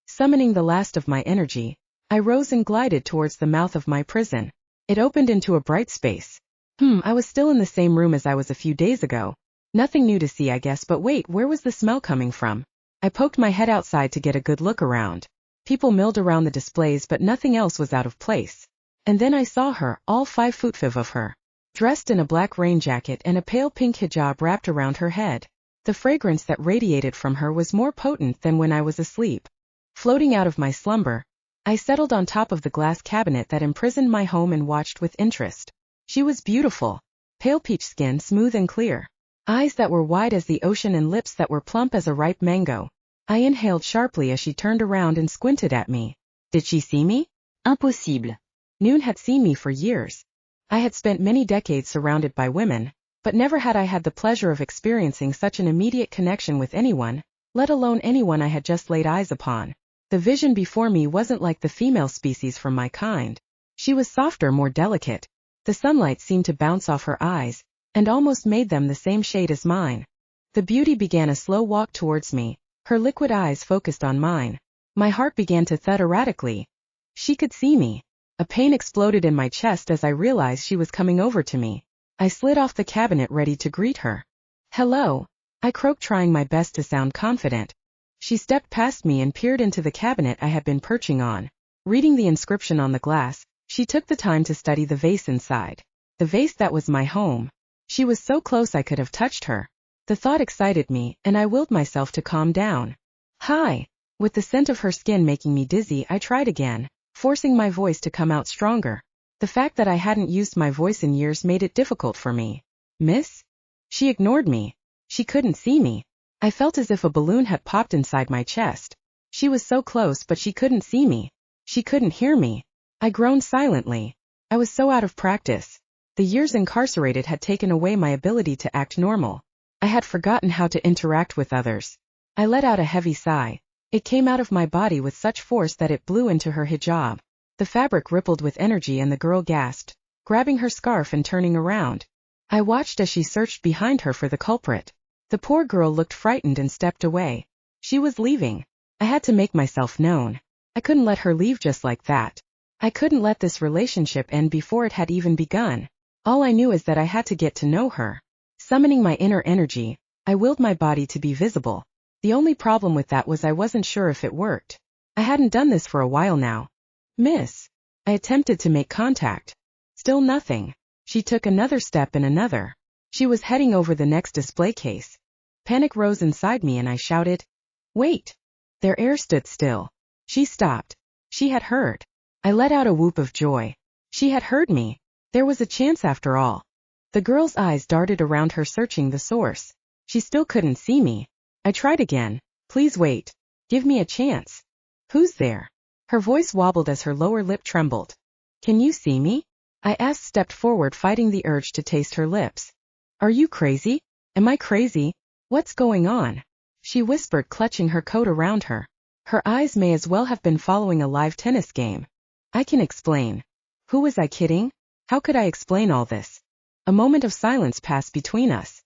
Summoning the last of my energy, I rose and glided towards the mouth of my prison. It opened into a bright space. I was still in the same room as I was a few days ago. Nothing new to see, I guess, but wait, where was the smell coming from? I poked my head outside to get a good look around. People milled around the displays, but nothing else was out of place. And then I saw her, all 5'5" of her, dressed in a black rain jacket and a pale pink hijab wrapped around her head. The fragrance that radiated from her was more potent than when I was asleep. Floating out of my slumber, I settled on top of the glass cabinet that imprisoned my home and watched with interest. She was beautiful. Pale peach skin, smooth and clear. Eyes that were wide as the ocean and lips that were plump as a ripe mango. I inhaled sharply as she turned around and squinted at me. Did she see me? Impossible. Noon had seen me for years. I had spent many decades surrounded by women, but never had I had the pleasure of experiencing such an immediate connection with anyone, let alone anyone I had just laid eyes upon. The vision before me wasn't like the female species from my kind. She was softer, more delicate. The sunlight seemed to bounce off her eyes, and almost made them the same shade as mine. The beauty began a slow walk towards me, her liquid eyes focused on mine. My heart began to thud erratically. She could see me. A pain exploded in my chest as I realized she was coming over to me. I slid off the cabinet ready to greet her. Hello, I croaked, trying my best to sound confident. She stepped past me and peered into the cabinet I had been perching on. Reading the inscription on the glass, she took the time to study the vase inside. The vase that was my home. She was so close I could have touched her. The thought excited me, and I willed myself to calm down. Hi. With the scent of her skin making me dizzy, I tried again, forcing my voice to come out stronger. The fact that I hadn't used my voice in years made it difficult for me. Miss? She ignored me. She couldn't see me. I felt as if a balloon had popped inside my chest. She was so close, but she couldn't see me. She couldn't hear me. I groaned silently. I was so out of practice. The years incarcerated had taken away my ability to act normal. I had forgotten how to interact with others. I let out a heavy sigh. It came out of my body with such force that it blew into her hijab. The fabric rippled with energy and the girl gasped, grabbing her scarf and turning around. I watched as she searched behind her for the culprit. The poor girl looked frightened and stepped away. She was leaving. I had to make myself known. I couldn't let her leave just like that. I couldn't let this relationship end before it had even begun. All I knew is that I had to get to know her. Summoning my inner energy, I willed my body to be visible. The only problem with that was I wasn't sure if it worked. I hadn't done this for a while now. Miss. I attempted to make contact. Still nothing. She took another step and another. She was heading over the next display case. Panic rose inside me and I shouted, "Wait!" Their air stood still. She stopped. She had heard. I let out a whoop of joy. She had heard me. There was a chance after all. The girl's eyes darted around her, searching the source. She still couldn't see me. I tried again. Please wait. Give me a chance. Who's there? Her voice wobbled as her lower lip trembled. Can you see me? I asked, stepped forward, fighting the urge to taste her lips. Are you crazy? Am I crazy? What's going on? She whispered, clutching her coat around her. Her eyes may as well have been following a live tennis game. I can explain. Who was I kidding? How could I explain all this? A moment of silence passed between us.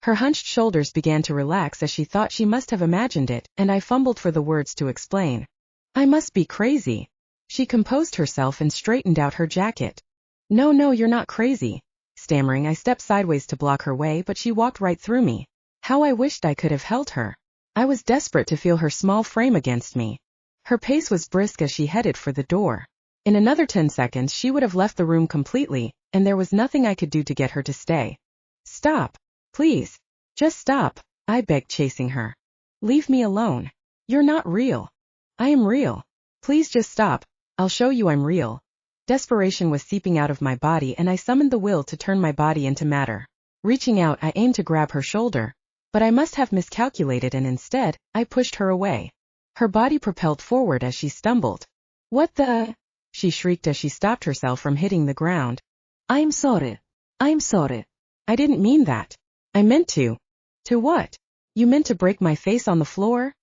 Her hunched shoulders began to relax as she thought she must have imagined it, and I fumbled for the words to explain. I must be crazy. She composed herself and straightened out her jacket. No, you're not crazy. Stammering, I stepped sideways to block her way, but she walked right through me. How I wished I could have held her. I was desperate to feel her small frame against me. Her pace was brisk as she headed for the door. In another 10 seconds she would have left the room completely, and there was nothing I could do to get her to stay. Stop. Please. Just stop, I begged, chasing her. Leave me alone. You're not real. I am real. Please just stop. I'll show you I'm real. Desperation was seeping out of my body and I summoned the will to turn my body into matter. Reaching out, I aimed to grab her shoulder, but I must have miscalculated and instead, I pushed her away. Her body propelled forward as she stumbled. What the? She shrieked as she stopped herself from hitting the ground. I'm sorry. I'm sorry. I didn't mean that. I meant to. To what? You meant to break my face on the floor?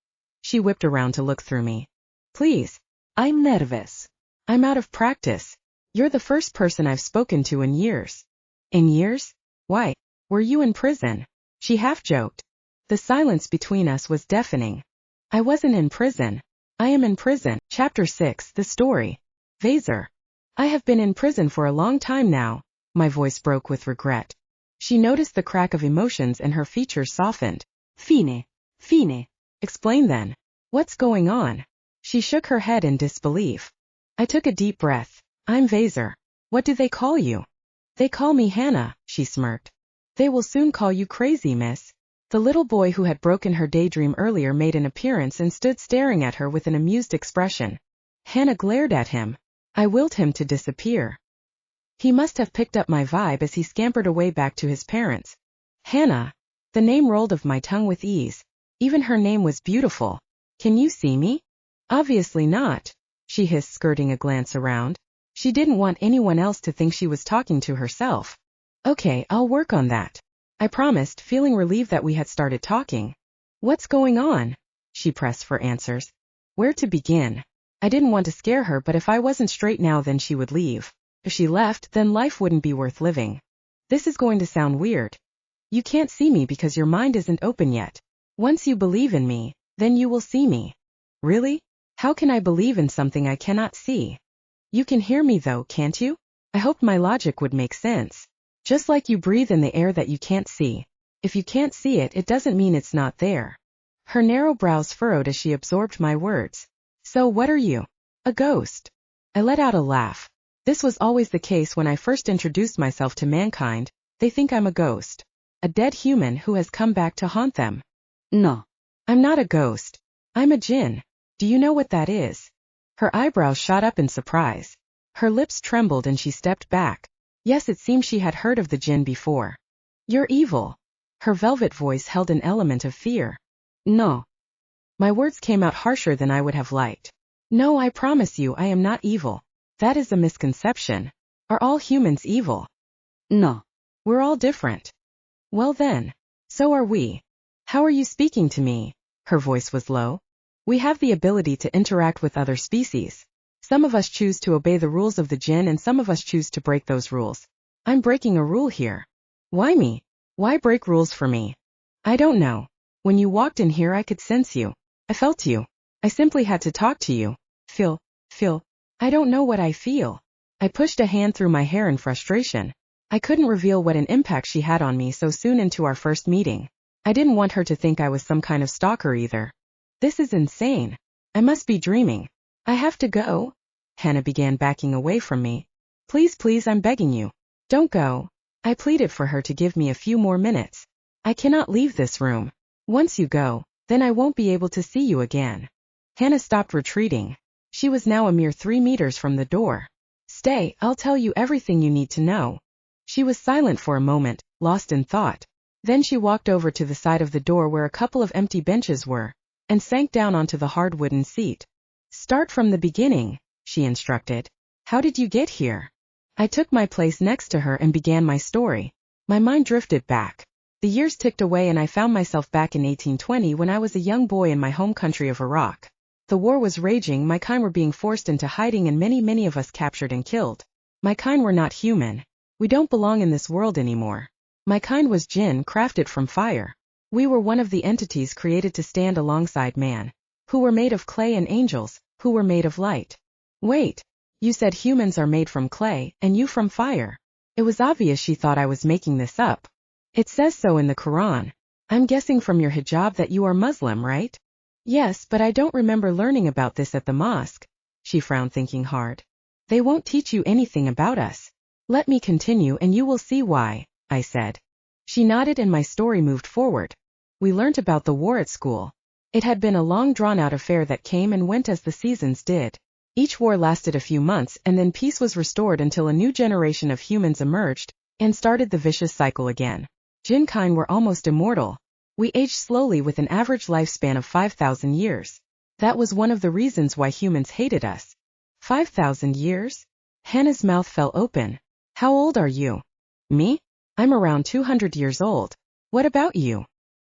She whipped around to look through me. Please. I'm nervous. I'm out of practice. You're the first person I've spoken to in years. In years? Why? Were you in prison? She half joked. The silence between us was deafening. I wasn't in prison. I am in prison. Chapter 6, The Story. Vazar. I have been in prison for a long time now. My voice broke with regret. She noticed the crack of emotions and her features softened. Fine. Explain then. What's going on? She shook her head in disbelief. I took a deep breath. I'm Vazar. What do they call you? They call me Hannah, she smirked. They will soon call you crazy, miss. The little boy who had broken her daydream earlier made an appearance and stood staring at her with an amused expression. Hannah glared at him. I willed him to disappear. He must have picked up my vibe as he scampered away back to his parents. Hannah. The name rolled off my tongue with ease. Even her name was beautiful. Can you see me? Obviously not, she hissed, skirting a glance around. She didn't want anyone else to think she was talking to herself. Okay, I'll work on that. I promised, feeling relieved that we had started talking. What's going on? She pressed for answers. Where to begin? I didn't want to scare her, but if I wasn't straight now then she would leave. If she left, then life wouldn't be worth living. This is going to sound weird. You can't see me because your mind isn't open yet. Once you believe in me, then you will see me. Really? How can I believe in something I cannot see? You can hear me though, can't you? I hoped my logic would make sense. Just like you breathe in the air that you can't see. If you can't see it, it doesn't mean it's not there. Her narrow brows furrowed as she absorbed my words. So what are you? A ghost. I let out a laugh. This was always the case when I first introduced myself to mankind. They think I'm a ghost. A dead human who has come back to haunt them. No. I'm not a ghost. I'm a jinn. Do you know what that is? Her eyebrows shot up in surprise. Her lips trembled and she stepped back. Yes, it seemed she had heard of the jinn before. You're evil. Her velvet voice held an element of fear. No. My words came out harsher than I would have liked. No, I promise you I am not evil. That is a misconception. Are all humans evil? No. We're all different. Well then. So are we. How are you speaking to me? Her voice was low. We have the ability to interact with other species. Some of us choose to obey the rules of the jinn and some of us choose to break those rules. I'm breaking a rule here. Why me? Why break rules for me? I don't know. When you walked in here I could sense you. I felt you. I simply had to talk to you. Feel. I don't know what I feel. I pushed a hand through my hair in frustration. I couldn't reveal what an impact she had on me so soon into our first meeting. I didn't want her to think I was some kind of stalker either. This is insane. I must be dreaming. I have to go. Hannah began backing away from me. Please, I'm begging you. Don't go. I pleaded for her to give me a few more minutes. I cannot leave this room. Once you go, then I won't be able to see you again. Hannah stopped retreating. She was now a mere 3 meters from the door. Stay, I'll tell you everything you need to know. She was silent for a moment, lost in thought. Then she walked over to the side of the door where a couple of empty benches were, and sank down onto the hard wooden seat. Start from the beginning, she instructed. How did you get here? I took my place next to her and began my story. My mind drifted back. The years ticked away and I found myself back in 1820 when I was a young boy in my home country of Iraq. The war was raging, my kind were being forced into hiding and many of us captured and killed. My kind were not human. We don't belong in this world anymore. My kind was jinn, crafted from fire. We were one of the entities created to stand alongside man, who were made of clay, and angels, who were made of light. Wait, you said humans are made from clay, and you from fire. It was obvious she thought I was making this up. It says so in the Quran. I'm guessing from your hijab that you are Muslim, right? Yes, but I don't remember learning about this at the mosque. She frowned, thinking hard. They won't teach you anything about us. Let me continue and you will see why, I said. She nodded and my story moved forward. We learnt about the war at school. It had been a long drawn-out affair that came and went as the seasons did. Each war lasted a few months and then peace was restored until a new generation of humans emerged and started the vicious cycle again. Jinkind were almost immortal. We aged slowly with an average lifespan of 5,000 years. That was one of the reasons why humans hated us. 5,000 years? Hannah's mouth fell open. How old are you? Me? I'm around 200 years old. What about you?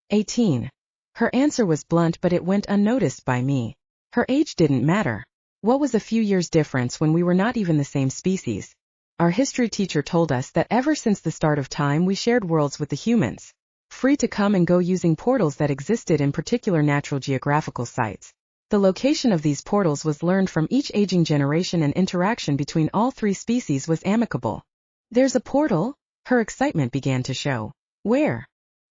18. Her answer was blunt, but it went unnoticed by me. Her age didn't matter. What was a few years difference when we were not even the same species? Our history teacher told us that ever since the start of time we shared worlds with the humans, free to come and go using portals that existed in particular natural geographical sites. The location of these portals was learned from each aging generation and interaction between all three species was amicable. There's a portal? Her excitement began to show. Where?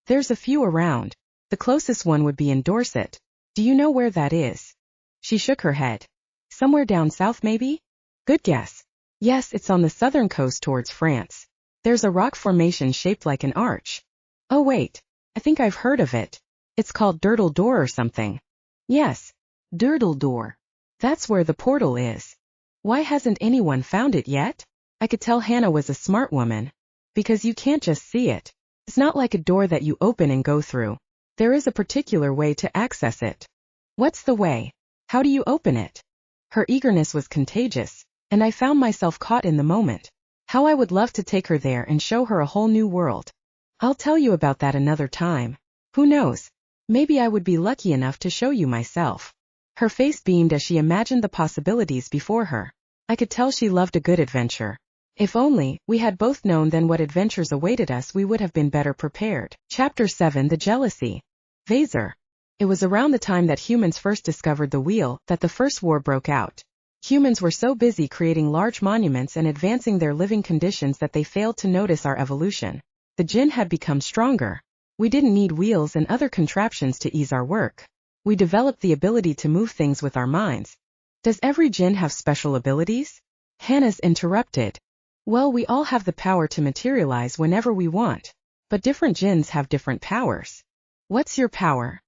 There's a few around. The closest one would be in Dorset. Do you know where that is? She shook her head. Somewhere down south maybe? Good guess. Yes, it's on the southern coast towards France. There's a rock formation shaped like an arch. Oh wait, I think I've heard of it. It's called Dirtle Door or something. Yes, Dirtle Door. That's where the portal is. Why hasn't anyone found it yet? I could tell Hannah was a smart woman. Because you can't just see it. It's not like a door that you open and go through. There is a particular way to access it. What's the way? How do you open it? Her eagerness was contagious, and I found myself caught in the moment. How I would love to take her there and show her a whole new world. I'll tell you about that another time. Who knows? Maybe I would be lucky enough to show you myself. Her face beamed as she imagined the possibilities before her. I could tell she loved a good adventure. If only we had both known then what adventures awaited us, we would have been better prepared. Chapter 7: The Jealousy. Vazar. It was around the time that humans first discovered the wheel that the first war broke out. Humans were so busy creating large monuments and advancing their living conditions that they failed to notice our evolution. The jinn had become stronger. We didn't need wheels and other contraptions to ease our work. We developed the ability to move things with our minds. Does every jinn have special abilities? Hannah's interrupted. Well, we all have the power to materialize whenever we want. But different jinns have different powers. What's your power?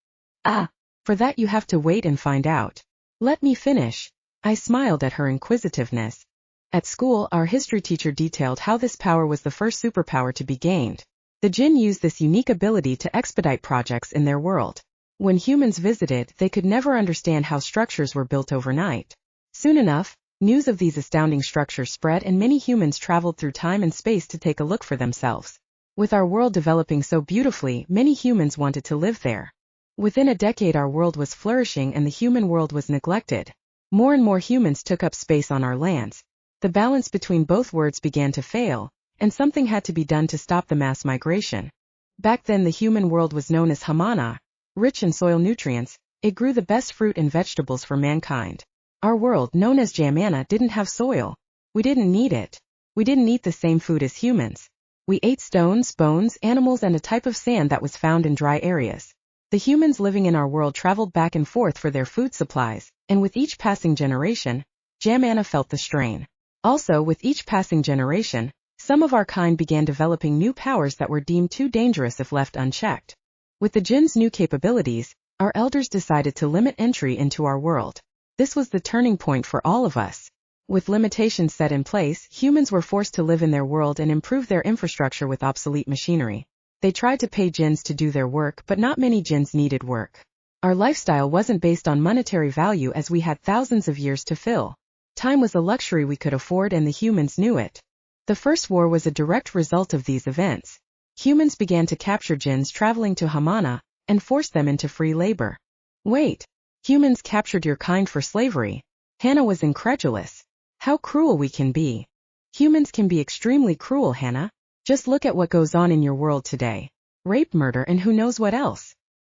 For that you have to wait and find out. Let me finish. I smiled at her inquisitiveness. At school, our history teacher detailed how this power was the first superpower to be gained. The jinn used this unique ability to expedite projects in their world. When humans visited, they could never understand how structures were built overnight. Soon enough, news of these astounding structures spread and many humans traveled through time and space to take a look for themselves. With our world developing so beautifully, many humans wanted to live there. Within a decade our world was flourishing and the human world was neglected. More and more humans took up space on our lands. The balance between both worlds began to fail, and something had to be done to stop the mass migration. Back then the human world was known as Hamana. Rich in soil nutrients, it grew the best fruit and vegetables for mankind. Our world, known as Jamana, didn't have soil. We didn't need it. We didn't eat the same food as humans. We ate stones, bones, animals, and a type of sand that was found in dry areas. The humans living in our world traveled back and forth for their food supplies, and with each passing generation, Jamana felt the strain. Also, with each passing generation, some of our kind began developing new powers that were deemed too dangerous if left unchecked. With the jinn's new capabilities, our elders decided to limit entry into our world. This was the turning point for all of us. With limitations set in place, humans were forced to live in their world and improve their infrastructure with obsolete machinery. They tried to pay jinns to do their work, but not many jinns needed work. Our lifestyle wasn't based on monetary value as we had thousands of years to fill. Time was a luxury we could afford and the humans knew it. The first war was a direct result of these events. Humans began to capture jinns traveling to Hamana and force them into free labor. Wait, humans captured your kind for slavery? Hannah was incredulous. How cruel we can be. Humans can be extremely cruel, Hannah. Just look at what goes on in your world today. Rape, murder, and who knows what else.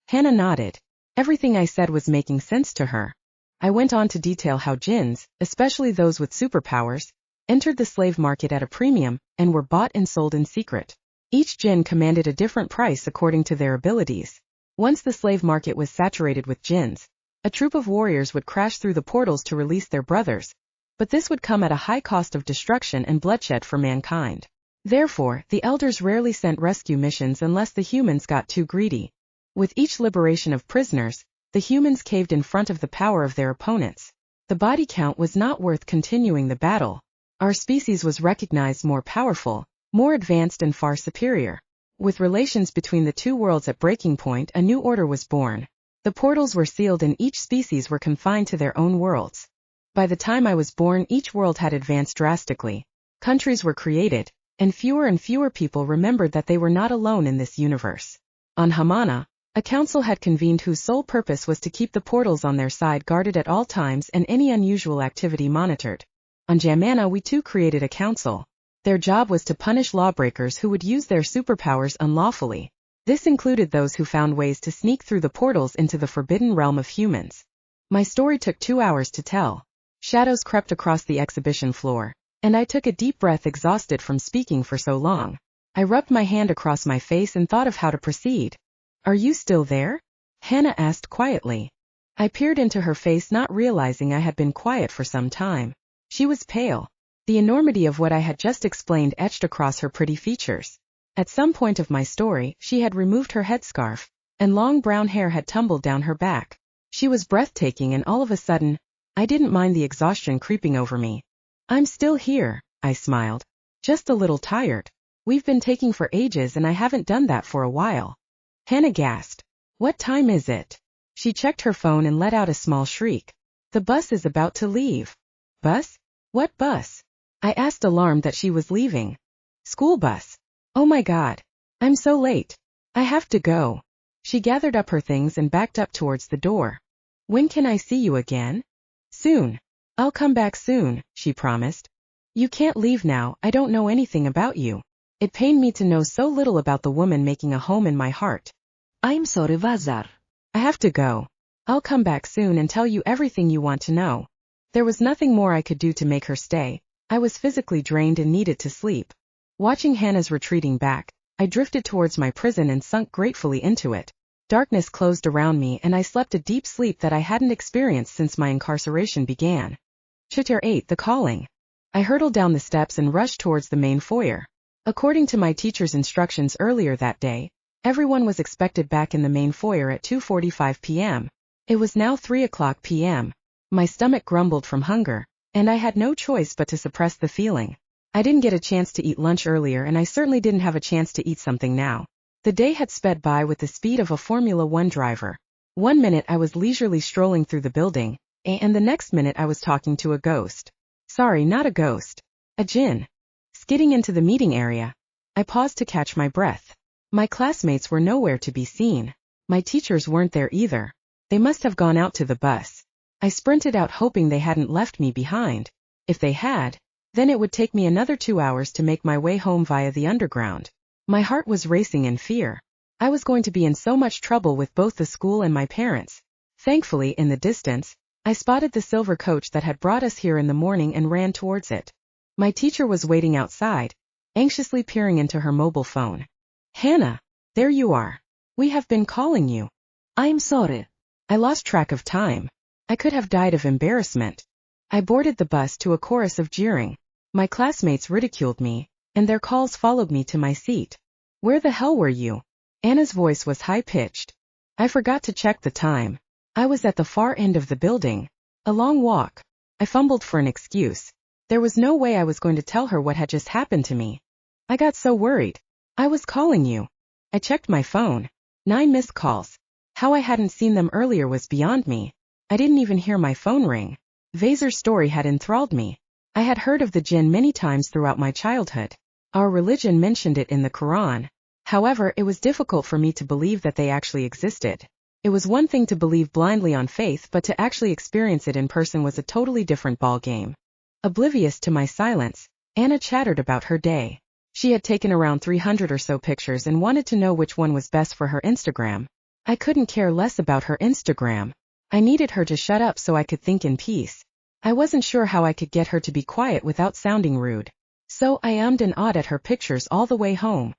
Hannah nodded. Everything I said was making sense to her. I went on to detail how jinns, especially those with superpowers, entered the slave market at a premium and were bought and sold in secret. Each jinn commanded a different price according to their abilities. Once the slave market was saturated with jinns, a troop of warriors would crash through the portals to release their brothers, but this would come at a high cost of destruction and bloodshed for mankind. Therefore, the elders rarely sent rescue missions unless the humans got too greedy. With each liberation of prisoners, the humans caved in front of the power of their opponents. The body count was not worth continuing the battle. Our species was recognized more powerful, more advanced and far superior. With relations between the two worlds at breaking point, a new order was born. The portals were sealed and each species were confined to their own worlds. By the time I was born, each world had advanced drastically. Countries were created, and fewer people remembered that they were not alone in this universe. On Hamana, a council had convened whose sole purpose was to keep the portals on their side guarded at all times and any unusual activity monitored. On Jamana, we too created a council. Their job was to punish lawbreakers who would use their superpowers unlawfully. This included those who found ways to sneak through the portals into the forbidden realm of humans. My story took 2 hours to tell. Shadows crept across the exhibition floor, and I took a deep breath, exhausted from speaking for so long. I rubbed my hand across my face and thought of how to proceed. "Are you still there?" Hannah asked quietly. I peered into her face, not realizing I had been quiet for some time. She was pale. The enormity of what I had just explained etched across her pretty features. At some point of my story, she had removed her headscarf, and long brown hair had tumbled down her back. She was breathtaking, and all of a sudden, I didn't mind the exhaustion creeping over me. "I'm still here," I smiled. "Just a little tired. We've been taking for ages and I haven't done that for a while." Hannah gasped. "What time is it?" She checked her phone and let out a small shriek. "The bus is about to leave." "Bus? What bus?" I asked, alarmed that she was leaving. "School bus. Oh my God. I'm so late. I have to go." She gathered up her things and backed up towards the door. "When can I see you again?" "Soon. I'll come back soon," she promised. "You can't leave now. I don't know anything about you." It pained me to know so little about the woman making a home in my heart. "I'm sorry, Vazar. I have to go. I'll come back soon and tell you everything you want to know." There was nothing more I could do to make her stay. I was physically drained and needed to sleep. Watching Hannah's retreating back, I drifted towards my prison and sunk gratefully into it. Darkness closed around me and I slept a deep sleep that I hadn't experienced since my incarceration began. Chapter 8: The Calling. I hurtled down the steps and rushed towards the main foyer. According to my teacher's instructions earlier that day, everyone was expected back in the main foyer at 2:45 p.m. It was now 3:00 p.m. My stomach grumbled from hunger, and I had no choice but to suppress the feeling. I didn't get a chance to eat lunch earlier, and I certainly didn't have a chance to eat something now. The day had sped by with the speed of a Formula One driver. 1 minute I was leisurely strolling through the building, and the next minute I was talking to a ghost. Sorry, not a ghost. A jinn. Skidding into the meeting area, I paused to catch my breath. My classmates were nowhere to be seen. My teachers weren't there either. They must have gone out to the bus. I sprinted out, hoping they hadn't left me behind. If they had, then it would take me another 2 hours to make my way home via the underground. My heart was racing in fear. I was going to be in so much trouble with both the school and my parents. Thankfully, in the distance, I spotted the silver coach that had brought us here in the morning and ran towards it. My teacher was waiting outside, anxiously peering into her mobile phone. "Hannah, there you are. We have been calling you." "I'm sorry." I lost track of time. I could have died of embarrassment. I boarded the bus to a chorus of jeering. My classmates ridiculed me, and their calls followed me to my seat. "Where the hell were you?" Anna's voice was high-pitched. I forgot to check the time. I was at the far end of the building. A long walk. I fumbled for an excuse. There was no way I was going to tell her what had just happened to me. I got so worried. "I was calling you." I checked my phone. 9 missed calls. How I hadn't seen them earlier was beyond me. I didn't even hear my phone ring. Vazar's story had enthralled me. I had heard of the jinn many times throughout my childhood. Our religion mentioned it in the Quran. However, it was difficult for me to believe that they actually existed. It was one thing to believe blindly on faith, but to actually experience it in person was a totally different ballgame. Oblivious to my silence, Anna chattered about her day. She had taken around 300 or so pictures and wanted to know which one was best for her Instagram. I couldn't care less about her Instagram. I needed her to shut up so I could think in peace. I wasn't sure how I could get her to be quiet without sounding rude. So I ummed and awed at her pictures all the way home.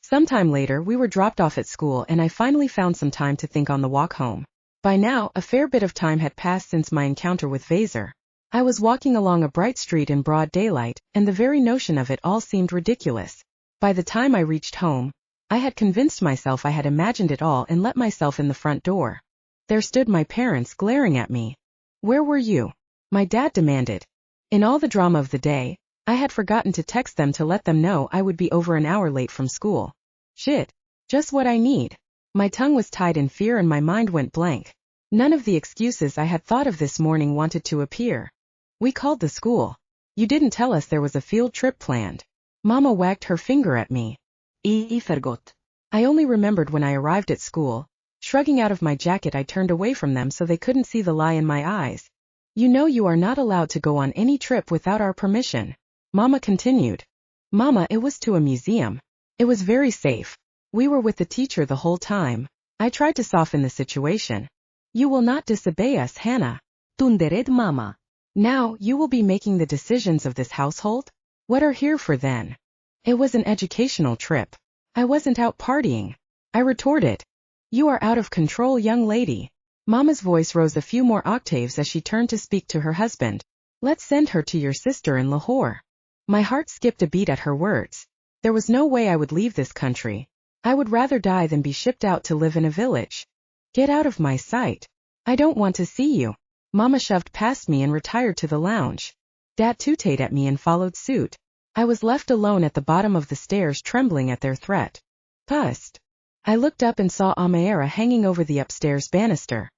Sometime later we were dropped off at school and I finally found some time to think on the walk home. By now, a fair bit of time had passed since my encounter with Vazar. I was walking along a bright street in broad daylight, and the very notion of it all seemed ridiculous. By the time I reached home, I had convinced myself I had imagined it all and let myself in the front door. There stood my parents glaring at me. "Where were you?" my dad demanded. In all the drama of the day, I had forgotten to text them to let them know I would be over an hour late from school. Shit. Just what I need. My tongue was tied in fear and my mind went blank. None of the excuses I had thought of this morning wanted to appear. "We called the school. You didn't tell us there was a field trip planned." Mama wagged her finger at me. I forgot. I only remembered when I arrived at school. Shrugging out of my jacket, I turned away from them so they couldn't see the lie in my eyes. "You know you are not allowed to go on any trip without our permission," Mama continued. "Mama, it was to a museum. It was very safe. We were with the teacher the whole time." I tried to soften the situation. "You will not disobey us, Hannah." "Tundered, Mama. Now, you will be making the decisions of this household? What are here for then?" "It was an educational trip. I wasn't out partying," I retorted. "You are out of control, young lady." Mama's voice rose a few more octaves as she turned to speak to her husband. "Let's send her to your sister in Lahore." My heart skipped a beat at her words. There was no way I would leave this country. I would rather die than be shipped out to live in a village. "Get out of my sight. I don't want to see you." Mama shoved past me and retired to the lounge. Dad tooted at me and followed suit. I was left alone at the bottom of the stairs, trembling at their threat. Pust. I looked up and saw Amira hanging over the upstairs banister.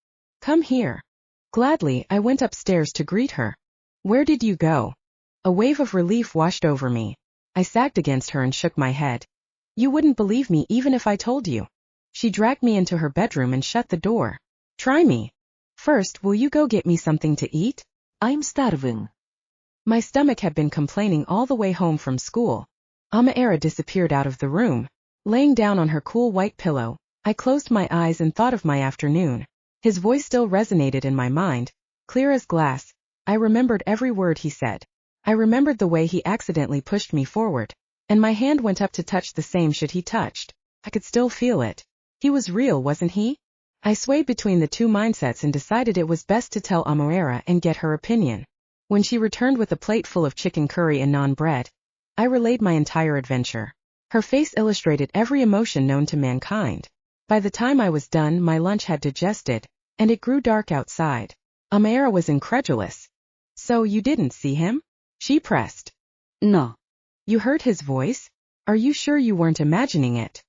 "Come here." Gladly, I went upstairs to greet her. "Where did you go?" A wave of relief washed over me. I sagged against her and shook my head. "You wouldn't believe me even if I told you." She dragged me into her bedroom and shut the door. "Try me. First, will you go get me something to eat? I'm starving." My stomach had been complaining all the way home from school. Amira disappeared out of the room. Laying down on her cool white pillow, I closed my eyes and thought of my afternoon. His voice still resonated in my mind, clear as glass. I remembered every word he said. I remembered the way he accidentally pushed me forward, and my hand went up to touch the same shit he touched. I could still feel it. He was real, wasn't he? I swayed between the two mindsets and decided it was best to tell Amira and get her opinion. When she returned with a plate full of chicken curry and naan bread, I relayed my entire adventure. Her face illustrated every emotion known to mankind. By the time I was done, my lunch had digested, and it grew dark outside. Amira was incredulous. "So you didn't see him?" she pressed. "No." "You heard his voice? Are you sure you weren't imagining it?"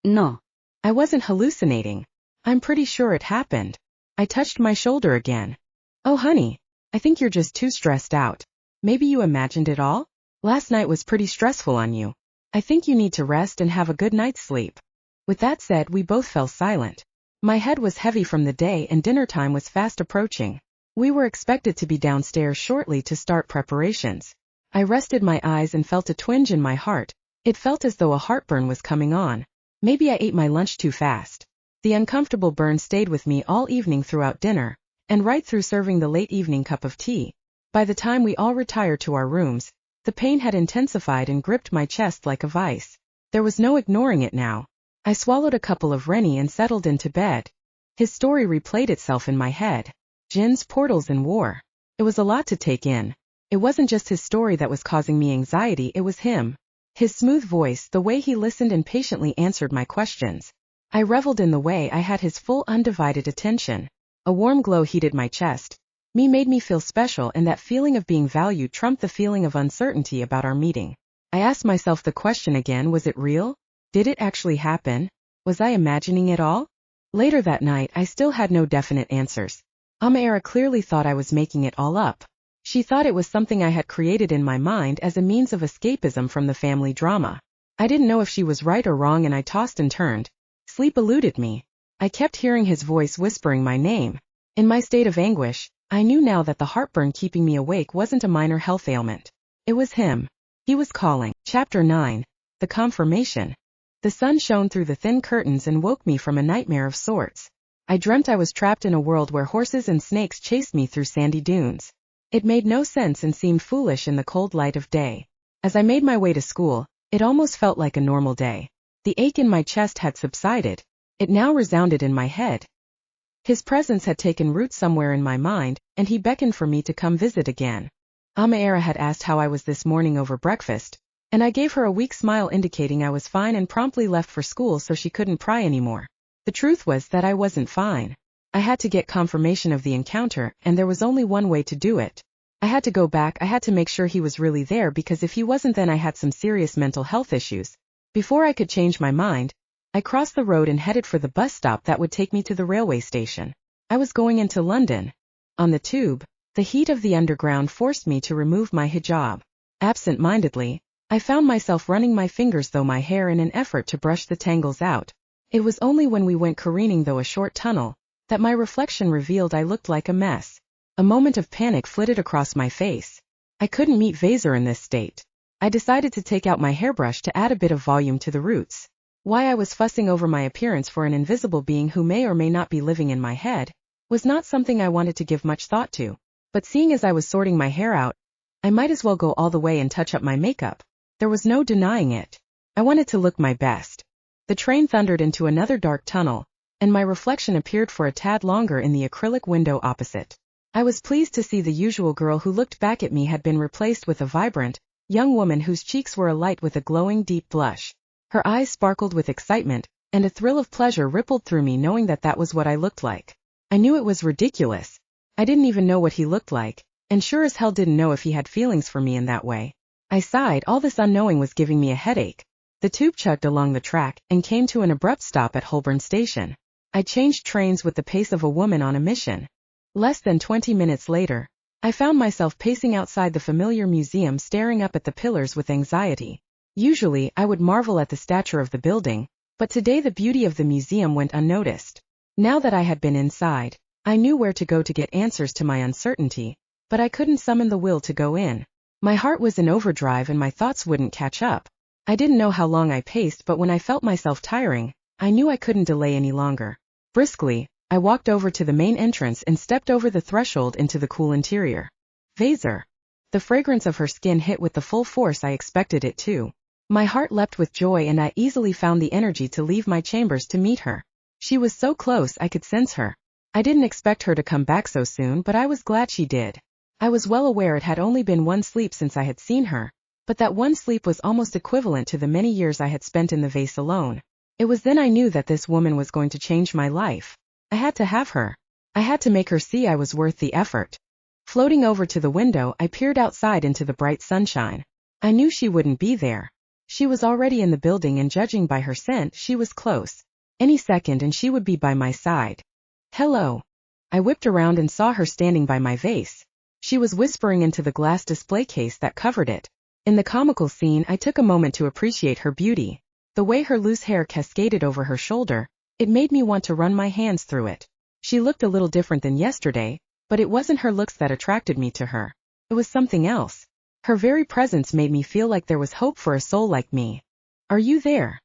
"No. I wasn't hallucinating. I'm pretty sure it happened." I touched my shoulder again. "Oh honey, I think you're just too stressed out. Maybe you imagined it all? Last night was pretty stressful on you. I think you need to rest and have a good night's sleep." With that said, we both fell silent. My head was heavy from the day and dinner time was fast approaching. We were expected to be downstairs shortly to start preparations. I rested my eyes and felt a twinge in my heart. It felt as though a heartburn was coming on. Maybe I ate my lunch too fast. The uncomfortable burn stayed with me all evening throughout dinner, and right through serving the late evening cup of tea. By the time we all retired to our rooms, the pain had intensified and gripped my chest like a vice. There was no ignoring it now. I swallowed a couple of Rennie and settled into bed. His story replayed itself in my head. Jinns, portals, and war. It was a lot to take in. It wasn't just his story that was causing me anxiety, it was him. His smooth voice, the way he listened and patiently answered my questions. I reveled in the way I had his full undivided attention. A warm glow heated my chest. Made me feel special, and that feeling of being valued trumped the feeling of uncertainty about our meeting. I asked myself the question again, was it real? Did it actually happen? Was I imagining it all? Later that night, I still had no definite answers. Amira clearly thought I was making it all up. She thought it was something I had created in my mind as a means of escapism from the family drama. I didn't know if she was right or wrong, and I tossed and turned. Sleep eluded me. I kept hearing his voice whispering my name. In my state of anguish, I knew now that the heartburn keeping me awake wasn't a minor health ailment. It was him. He was calling. Chapter 9. The Confirmation. The sun shone through the thin curtains and woke me from a nightmare of sorts. I dreamt I was trapped in a world where horses and snakes chased me through sandy dunes. It made no sense and seemed foolish in the cold light of day. As I made my way to school, it almost felt like a normal day. The ache in my chest had subsided. It now resounded in my head. His presence had taken root somewhere in my mind, and he beckoned for me to come visit again. Amira had asked how I was this morning over breakfast, and I gave her a weak smile indicating I was fine and promptly left for school so she couldn't pry anymore. The truth was that I wasn't fine. I had to get confirmation of the encounter, and there was only one way to do it. I had to go back. I had to make sure he was really there, because if he wasn't, then I had some serious mental health issues. Before I could change my mind, I crossed the road and headed for the bus stop that would take me to the railway station. I was going into London. On the tube, the heat of the underground forced me to remove my hijab. Absent-mindedly, I found myself running my fingers through my hair in an effort to brush the tangles out. It was only when we went careening through a short tunnel that my reflection revealed I looked like a mess. A moment of panic flitted across my face. I couldn't meet Vazar in this state. I decided to take out my hairbrush to add a bit of volume to the roots. Why I was fussing over my appearance for an invisible being who may or may not be living in my head was not something I wanted to give much thought to. But seeing as I was sorting my hair out, I might as well go all the way and touch up my makeup. There was no denying it. I wanted to look my best. The train thundered into another dark tunnel, and my reflection appeared for a tad longer in the acrylic window opposite. I was pleased to see the usual girl who looked back at me had been replaced with a vibrant, young woman whose cheeks were alight with a glowing deep blush. Her eyes sparkled with excitement, and a thrill of pleasure rippled through me knowing that that was what I looked like. I knew it was ridiculous. I didn't even know what he looked like, and sure as hell didn't know if he had feelings for me in that way. I sighed. All this unknowing was giving me a headache. The tube chugged along the track and came to an abrupt stop at Holborn Station. I changed trains with the pace of a woman on a mission. Less than 20 minutes later, I found myself pacing outside the familiar museum, staring up at the pillars with anxiety. Usually, I would marvel at the stature of the building, but today the beauty of the museum went unnoticed. Now that I had been inside, I knew where to go to get answers to my uncertainty, but I couldn't summon the will to go in. My heart was in overdrive and my thoughts wouldn't catch up. I didn't know how long I paced, but when I felt myself tiring, I knew I couldn't delay any longer. Briskly, I walked over to the main entrance and stepped over the threshold into the cool interior. Vazar. The fragrance of her skin hit with the full force I expected it to. My heart leapt with joy and I easily found the energy to leave my chambers to meet her. She was so close I could sense her. I didn't expect her to come back so soon, but I was glad she did. I was well aware it had only been one sleep since I had seen her, but that one sleep was almost equivalent to the many years I had spent in the vase alone. It was then I knew that this woman was going to change my life. I had to have her. I had to make her see I was worth the effort. Floating over to the window, I peered outside into the bright sunshine. I knew she wouldn't be there. She was already in the building, and judging by her scent, she was close. Any second and she would be by my side. Hello. I whipped around and saw her standing by my vase. She was whispering into the glass display case that covered it. In the comical scene, I took a moment to appreciate her beauty. The way her loose hair cascaded over her shoulder, it made me want to run my hands through it. She looked a little different than yesterday, but it wasn't her looks that attracted me to her. It was something else. Her very presence made me feel like there was hope for a soul like me. Are you there?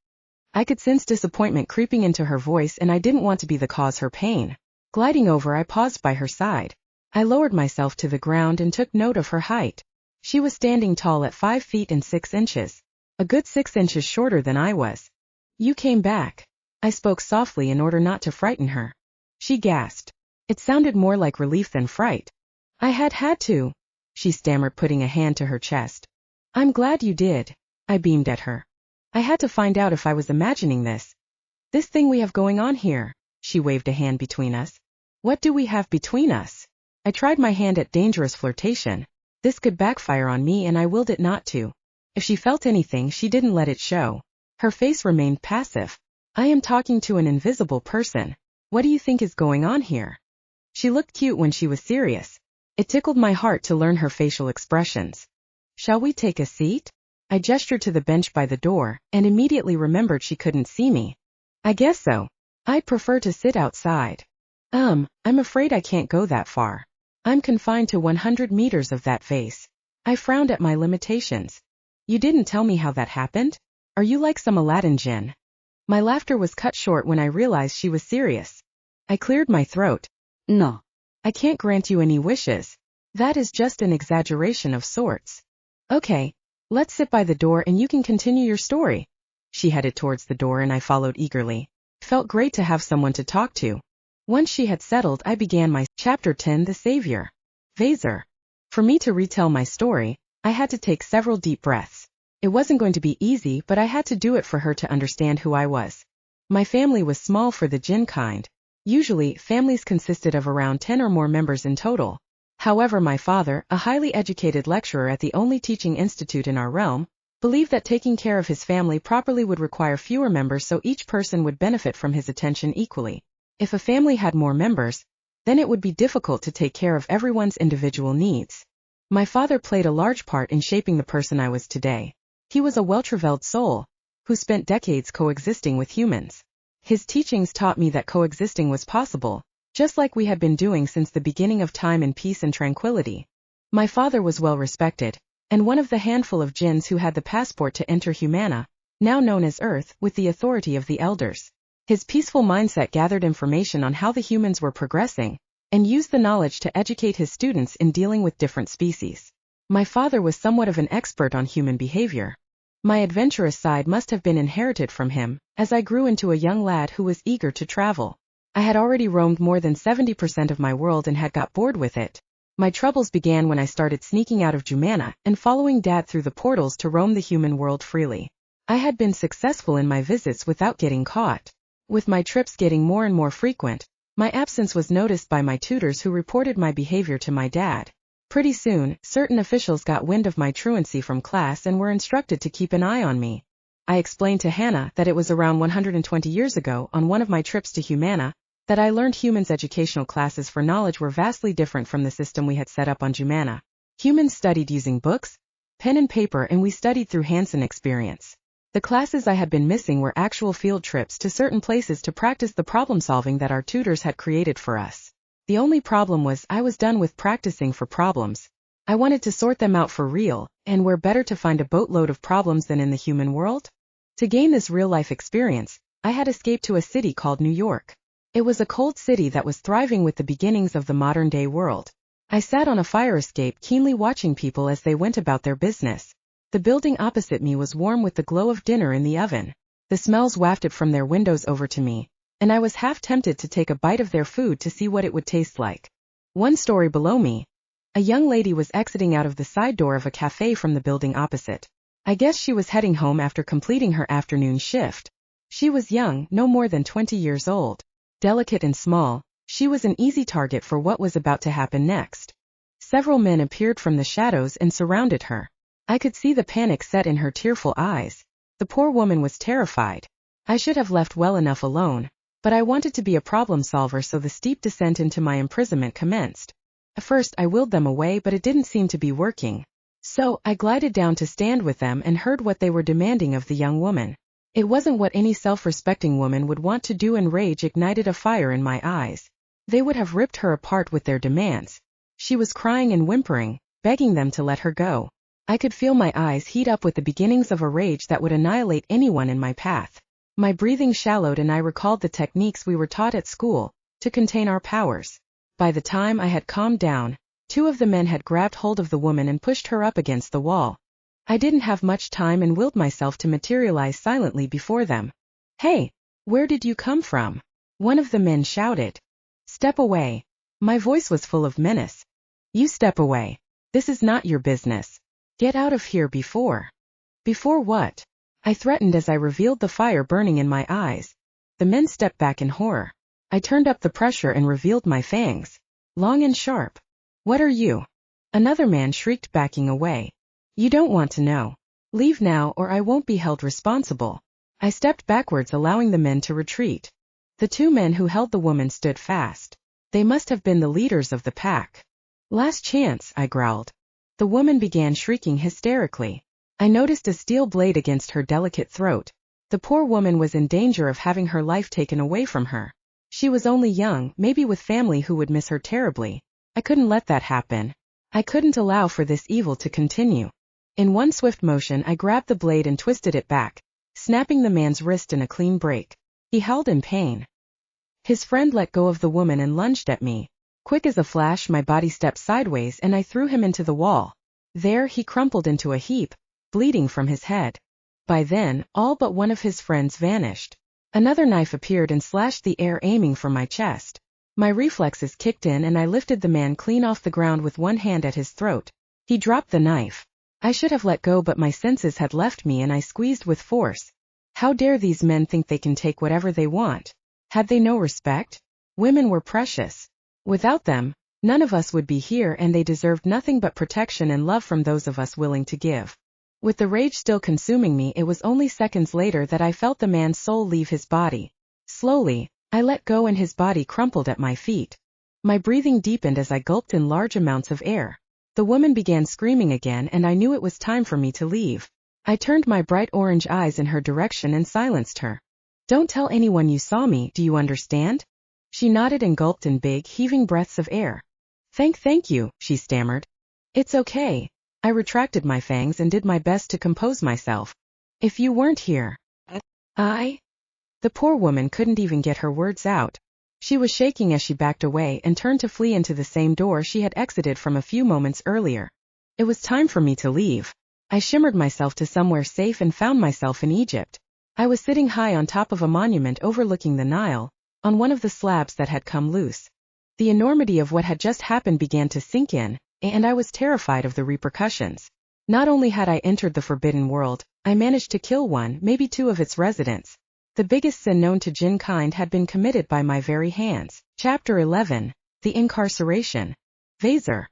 I could sense disappointment creeping into her voice, and I didn't want to be the cause her pain. Gliding over, I paused by her side. I lowered myself to the ground and took note of her height. She was standing tall at 5 feet and 6 inches. A good 6 inches shorter than I was. You came back. I spoke softly in order not to frighten her. She gasped. It sounded more like relief than fright. I had to, she stammered, putting a hand to her chest. I'm glad you did. I beamed at her. I had to find out if I was imagining this. This thing we have going on here. She waved a hand between us. What do we have between us? I tried my hand at dangerous flirtation. This could backfire on me, and I willed it not to. If she felt anything, she didn't let it show. Her face remained passive. I am talking to an invisible person. What do you think is going on here? She looked cute when she was serious. It tickled my heart to learn her facial expressions. Shall we take a seat? I gestured to the bench by the door, and immediately remembered she couldn't see me. I guess so. I'd prefer to sit outside. I'm afraid I can't go that far. I'm confined to 100 meters of that vase. I frowned at my limitations. You didn't tell me how that happened? Are you like some Aladdin jinn? My laughter was cut short when I realized she was serious. I cleared my throat. No. I can't grant you any wishes. That is just an exaggeration of sorts. Okay, let's sit by the door and you can continue your story. She headed towards the door and I followed eagerly. Felt great to have someone to talk to. Once she had settled, I began my Chapter 10, The Savior. Vazar. For me to retell my story, I had to take several deep breaths. It wasn't going to be easy, but I had to do it for her to understand who I was. My family was small for the jinn kind. Usually, families consisted of around 10 or more members in total. However, my father, a highly educated lecturer at the only teaching institute in our realm, believed that taking care of his family properly would require fewer members so each person would benefit from his attention equally. If a family had more members, then it would be difficult to take care of everyone's individual needs. My father played a large part in shaping the person I was today. He was a well-traveled soul, who spent decades coexisting with humans. His teachings taught me that coexisting was possible, just like we had been doing since the beginning of time in peace and tranquility. My father was well respected, and one of the handful of jinns who had the passport to enter Humana, now known as Earth, with the authority of the elders. His peaceful mindset gathered information on how the humans were progressing, and used the knowledge to educate his students in dealing with different species. My father was somewhat of an expert on human behavior. My adventurous side must have been inherited from him, as I grew into a young lad who was eager to travel. I had already roamed more than 70% of my world and had got bored with it. My troubles began when I started sneaking out of Humana and following Dad through the portals to roam the human world freely. I had been successful in my visits without getting caught. With my trips getting more and more frequent, my absence was noticed by my tutors who reported my behavior to my dad. Pretty soon, certain officials got wind of my truancy from class and were instructed to keep an eye on me. I explained to Hannah that it was around 120 years ago, on one of my trips to Humana, that I learned humans' educational classes for knowledge were vastly different from the system we had set up on Humana. Humans studied using books, pen and paper, and we studied through hands-on experience. The classes I had been missing were actual field trips to certain places to practice the problem-solving that our tutors had created for us. The only problem was I was done with practicing for problems. I wanted to sort them out for real, and where better to find a boatload of problems than in the human world? To gain this real-life experience, I had escaped to a city called New York. It was a cold city that was thriving with the beginnings of the modern-day world. I sat on a fire escape keenly watching people as they went about their business. The building opposite me was warm with the glow of dinner in the oven. The smells wafted from their windows over to me, and I was half tempted to take a bite of their food to see what it would taste like. One story below me, a young lady was exiting out of the side door of a cafe from the building opposite. I guess she was heading home after completing her afternoon shift. She was young, no more than 20 years old. Delicate and small, she was an easy target for what was about to happen next. Several men appeared from the shadows and surrounded her. I could see the panic set in her tearful eyes. The poor woman was terrified. I should have left well enough alone, but I wanted to be a problem solver, so the steep descent into my imprisonment commenced. At first I willed them away, but it didn't seem to be working. So, I glided down to stand with them and heard what they were demanding of the young woman. It wasn't what any self-respecting woman would want to do, and rage ignited a fire in my eyes. They would have ripped her apart with their demands. She was crying and whimpering, begging them to let her go. I could feel my eyes heat up with the beginnings of a rage that would annihilate anyone in my path. My breathing shallowed and I recalled the techniques we were taught at school to contain our powers. By the time I had calmed down, two of the men had grabbed hold of the woman and pushed her up against the wall. I didn't have much time and willed myself to materialize silently before them. "Hey, where did you come from?" one of the men shouted. "Step away." My voice was full of menace. "You step away. This is not your business. Get out of here before." "Before what?" I threatened as I revealed the fire burning in my eyes. The men stepped back in horror. I turned up the pressure and revealed my fangs, long and sharp. "What are you?" another man shrieked, backing away. "You don't want to know. Leave now or I won't be held responsible." I stepped backwards, allowing the men to retreat. The two men who held the woman stood fast. They must have been the leaders of the pack. "Last chance," I growled. The woman began shrieking hysterically. I noticed a steel blade against her delicate throat. The poor woman was in danger of having her life taken away from her. She was only young, maybe with family who would miss her terribly. I couldn't let that happen. I couldn't allow for this evil to continue. In one swift motion I grabbed the blade and twisted it back, snapping the man's wrist in a clean break. He howled in pain. His friend let go of the woman and lunged at me. Quick as a flash my body stepped sideways and I threw him into the wall. There he crumpled into a heap, bleeding from his head. By then, all but one of his friends vanished. Another knife appeared and slashed the air, aiming for my chest. My reflexes kicked in and I lifted the man clean off the ground with one hand at his throat. He dropped the knife. I should have let go, but my senses had left me and I squeezed with force. How dare these men think they can take whatever they want? Had they no respect? Women were precious. Without them, none of us would be here, and they deserved nothing but protection and love from those of us willing to give. With the rage still consuming me, it was only seconds later that I felt the man's soul leave his body. Slowly, I let go and his body crumpled at my feet. My breathing deepened as I gulped in large amounts of air. The woman began screaming again and I knew it was time for me to leave. I turned my bright orange eyes in her direction and silenced her. Don't tell anyone you saw me, do you understand? She nodded and gulped in big, heaving breaths of air. Thank you, she stammered. It's okay. I retracted my fangs and did my best to compose myself. If you weren't here. The poor woman couldn't even get her words out. She was shaking as she backed away and turned to flee into the same door she had exited from a few moments earlier. It was time for me to leave. I shimmered myself to somewhere safe and found myself in Egypt. I was sitting high on top of a monument overlooking the Nile, on one of the slabs that had come loose. The enormity of what had just happened began to sink in, and I was terrified of the repercussions. Not only had I entered the forbidden world, I managed to kill one, maybe two of its residents. The biggest sin known to jinn kind had been committed by my very hands. Chapter 11. The Incarceration. Vazar.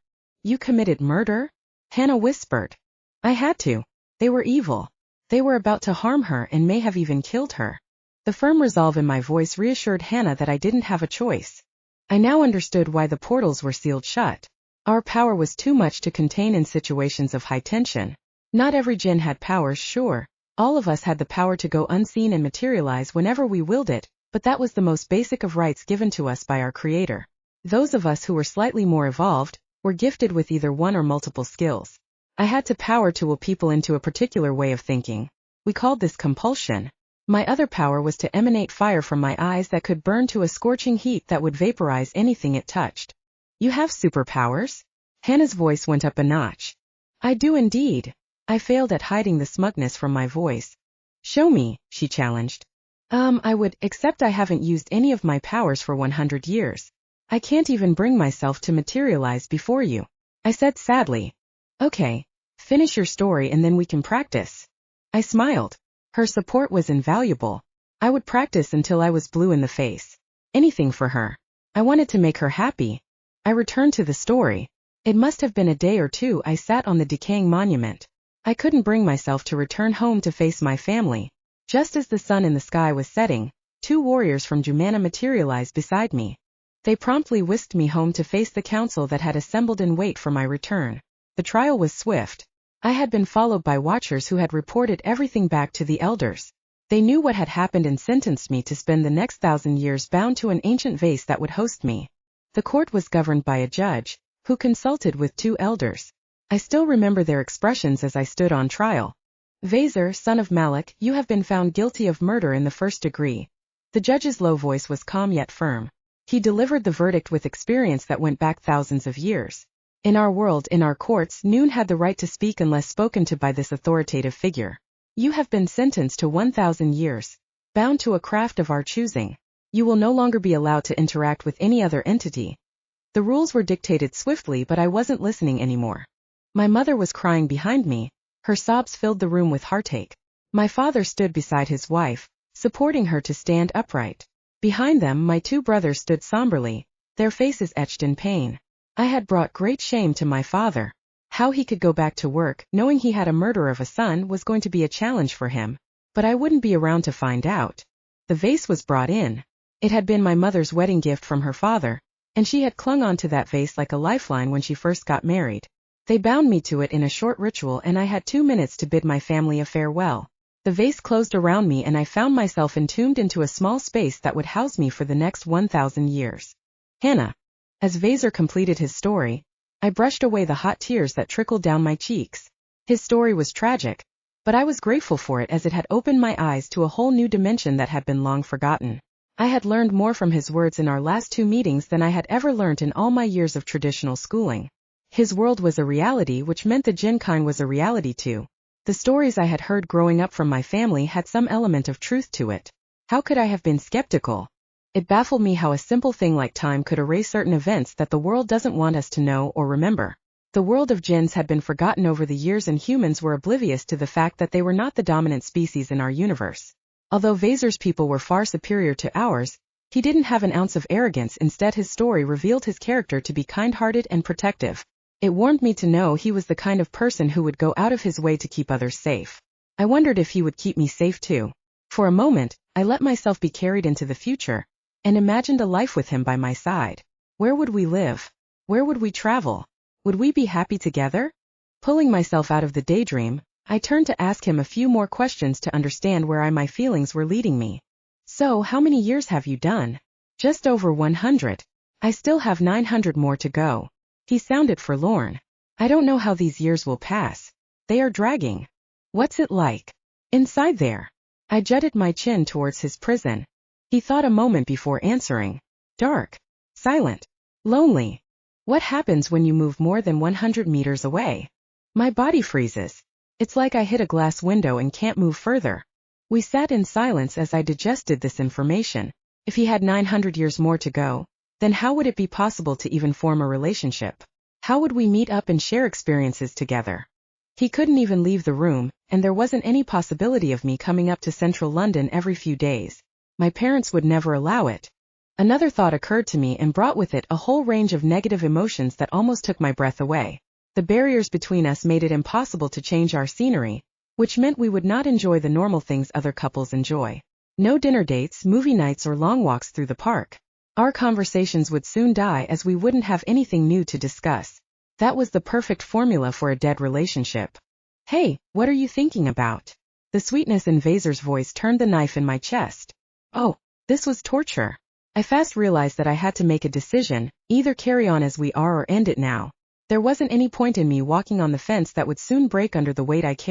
You committed murder? Hannah whispered. I had to. They were evil. They were about to harm her and may have even killed her. The firm resolve in my voice reassured Hannah that I didn't have a choice. I now understood why the portals were sealed shut. Our power was too much to contain in situations of high tension. Not every jinn had powers, sure. All of us had the power to go unseen and materialize whenever we willed it, but that was the most basic of rights given to us by our Creator. Those of us who were slightly more evolved were gifted with either one or multiple skills. I had to power to will people into a particular way of thinking. We called this compulsion. My other power was to emanate fire from my eyes that could burn to a scorching heat that would vaporize anything it touched. You have superpowers? Hannah's voice went up a notch. I do indeed. I failed at hiding the smugness from my voice. Show me, she challenged. I would, except I haven't used any of my powers for 100 years. I can't even bring myself to materialize before you, I said sadly. Okay, finish your story and then we can practice. I smiled. Her support was invaluable. I would practice until I was blue in the face. Anything for her. I wanted to make her happy. I returned to the story. It must have been a day or two I sat on the decaying monument. I couldn't bring myself to return home to face my family. Just as the sun in the sky was setting, two warriors from Jumana materialized beside me. They promptly whisked me home to face the council that had assembled in wait for my return. The trial was swift. I had been followed by watchers who had reported everything back to the elders. They knew what had happened and sentenced me to spend the next 1,000 years bound to an ancient vase that would host me. The court was governed by a judge, who consulted with 2 elders. I still remember their expressions as I stood on trial. Vazar, son of Malik, you have been found guilty of murder in the 1st degree. The judge's low voice was calm yet firm. He delivered the verdict with experience that went back thousands of years. In our world, in our courts, none had the right to speak unless spoken to by this authoritative figure. You have been sentenced to 1,000 years, bound to a craft of our choosing. You will no longer be allowed to interact with any other entity. The rules were dictated swiftly, but I wasn't listening anymore. My mother was crying behind me. Her sobs filled the room with heartache. My father stood beside his wife, supporting her to stand upright. Behind them, my 2 brothers stood somberly, their faces etched in pain. I had brought great shame to my father. How he could go back to work, knowing he had a murderer of a son, was going to be a challenge for him. But I wouldn't be around to find out. The vase was brought in. It had been my mother's wedding gift from her father, and she had clung on to that vase like a lifeline when she first got married. They bound me to it in a short ritual, and I had 2 minutes to bid my family a farewell. The vase closed around me and I found myself entombed into a small space that would house me for the next 1,000 years. Hannah. As Vazar completed his story, I brushed away the hot tears that trickled down my cheeks. His story was tragic, but I was grateful for it as it had opened my eyes to a whole new dimension that had been long forgotten. I had learned more from his words in our last 2 meetings than I had ever learned in all my years of traditional schooling. His world was a reality, which meant the jinn kind was a reality too. The stories I had heard growing up from my family had some element of truth to it. How could I have been skeptical? It baffled me how a simple thing like time could erase certain events that the world doesn't want us to know or remember. The world of jinns had been forgotten over the years, and humans were oblivious to the fact that they were not the dominant species in our universe. Although Vazar's people were far superior to ours, he didn't have an ounce of arrogance. Instead, his story revealed his character to be kind-hearted and protective. It warmed me to know he was the kind of person who would go out of his way to keep others safe. I wondered if he would keep me safe too. For a moment, I let myself be carried into the future, and imagined a life with him by my side. Where would we live? Where would we travel? Would we be happy together? Pulling myself out of the daydream, I turned to ask him a few more questions to understand where my feelings were leading me. So, how many years have you done? Just over 100. I still have 900 more to go. He sounded forlorn. I don't know how these years will pass. They are dragging. What's it like inside there? I jutted my chin towards his prison. He thought a moment before answering. Dark. Silent. Lonely. What happens when you move more than 100 meters away? My body freezes. It's like I hit a glass window and can't move further. We sat in silence as I digested this information. If he had 900 years more to go, then how would it be possible to even form a relationship? How would we meet up and share experiences together? He couldn't even leave the room, and there wasn't any possibility of me coming up to central London every few days. My parents would never allow it. Another thought occurred to me and brought with it a whole range of negative emotions that almost took my breath away. The barriers between us made it impossible to change our scenery, which meant we would not enjoy the normal things other couples enjoy. No dinner dates, movie nights, or long walks through the park. Our conversations would soon die as we wouldn't have anything new to discuss. That was the perfect formula for a dead relationship. Hey, what are you thinking about? The sweetness in Vazar's voice turned the knife in my chest. Oh, this was torture. I fast realized that I had to make a decision, either carry on as we are or end it now. There wasn't any point in me walking on the fence that would soon break under the weight I carried.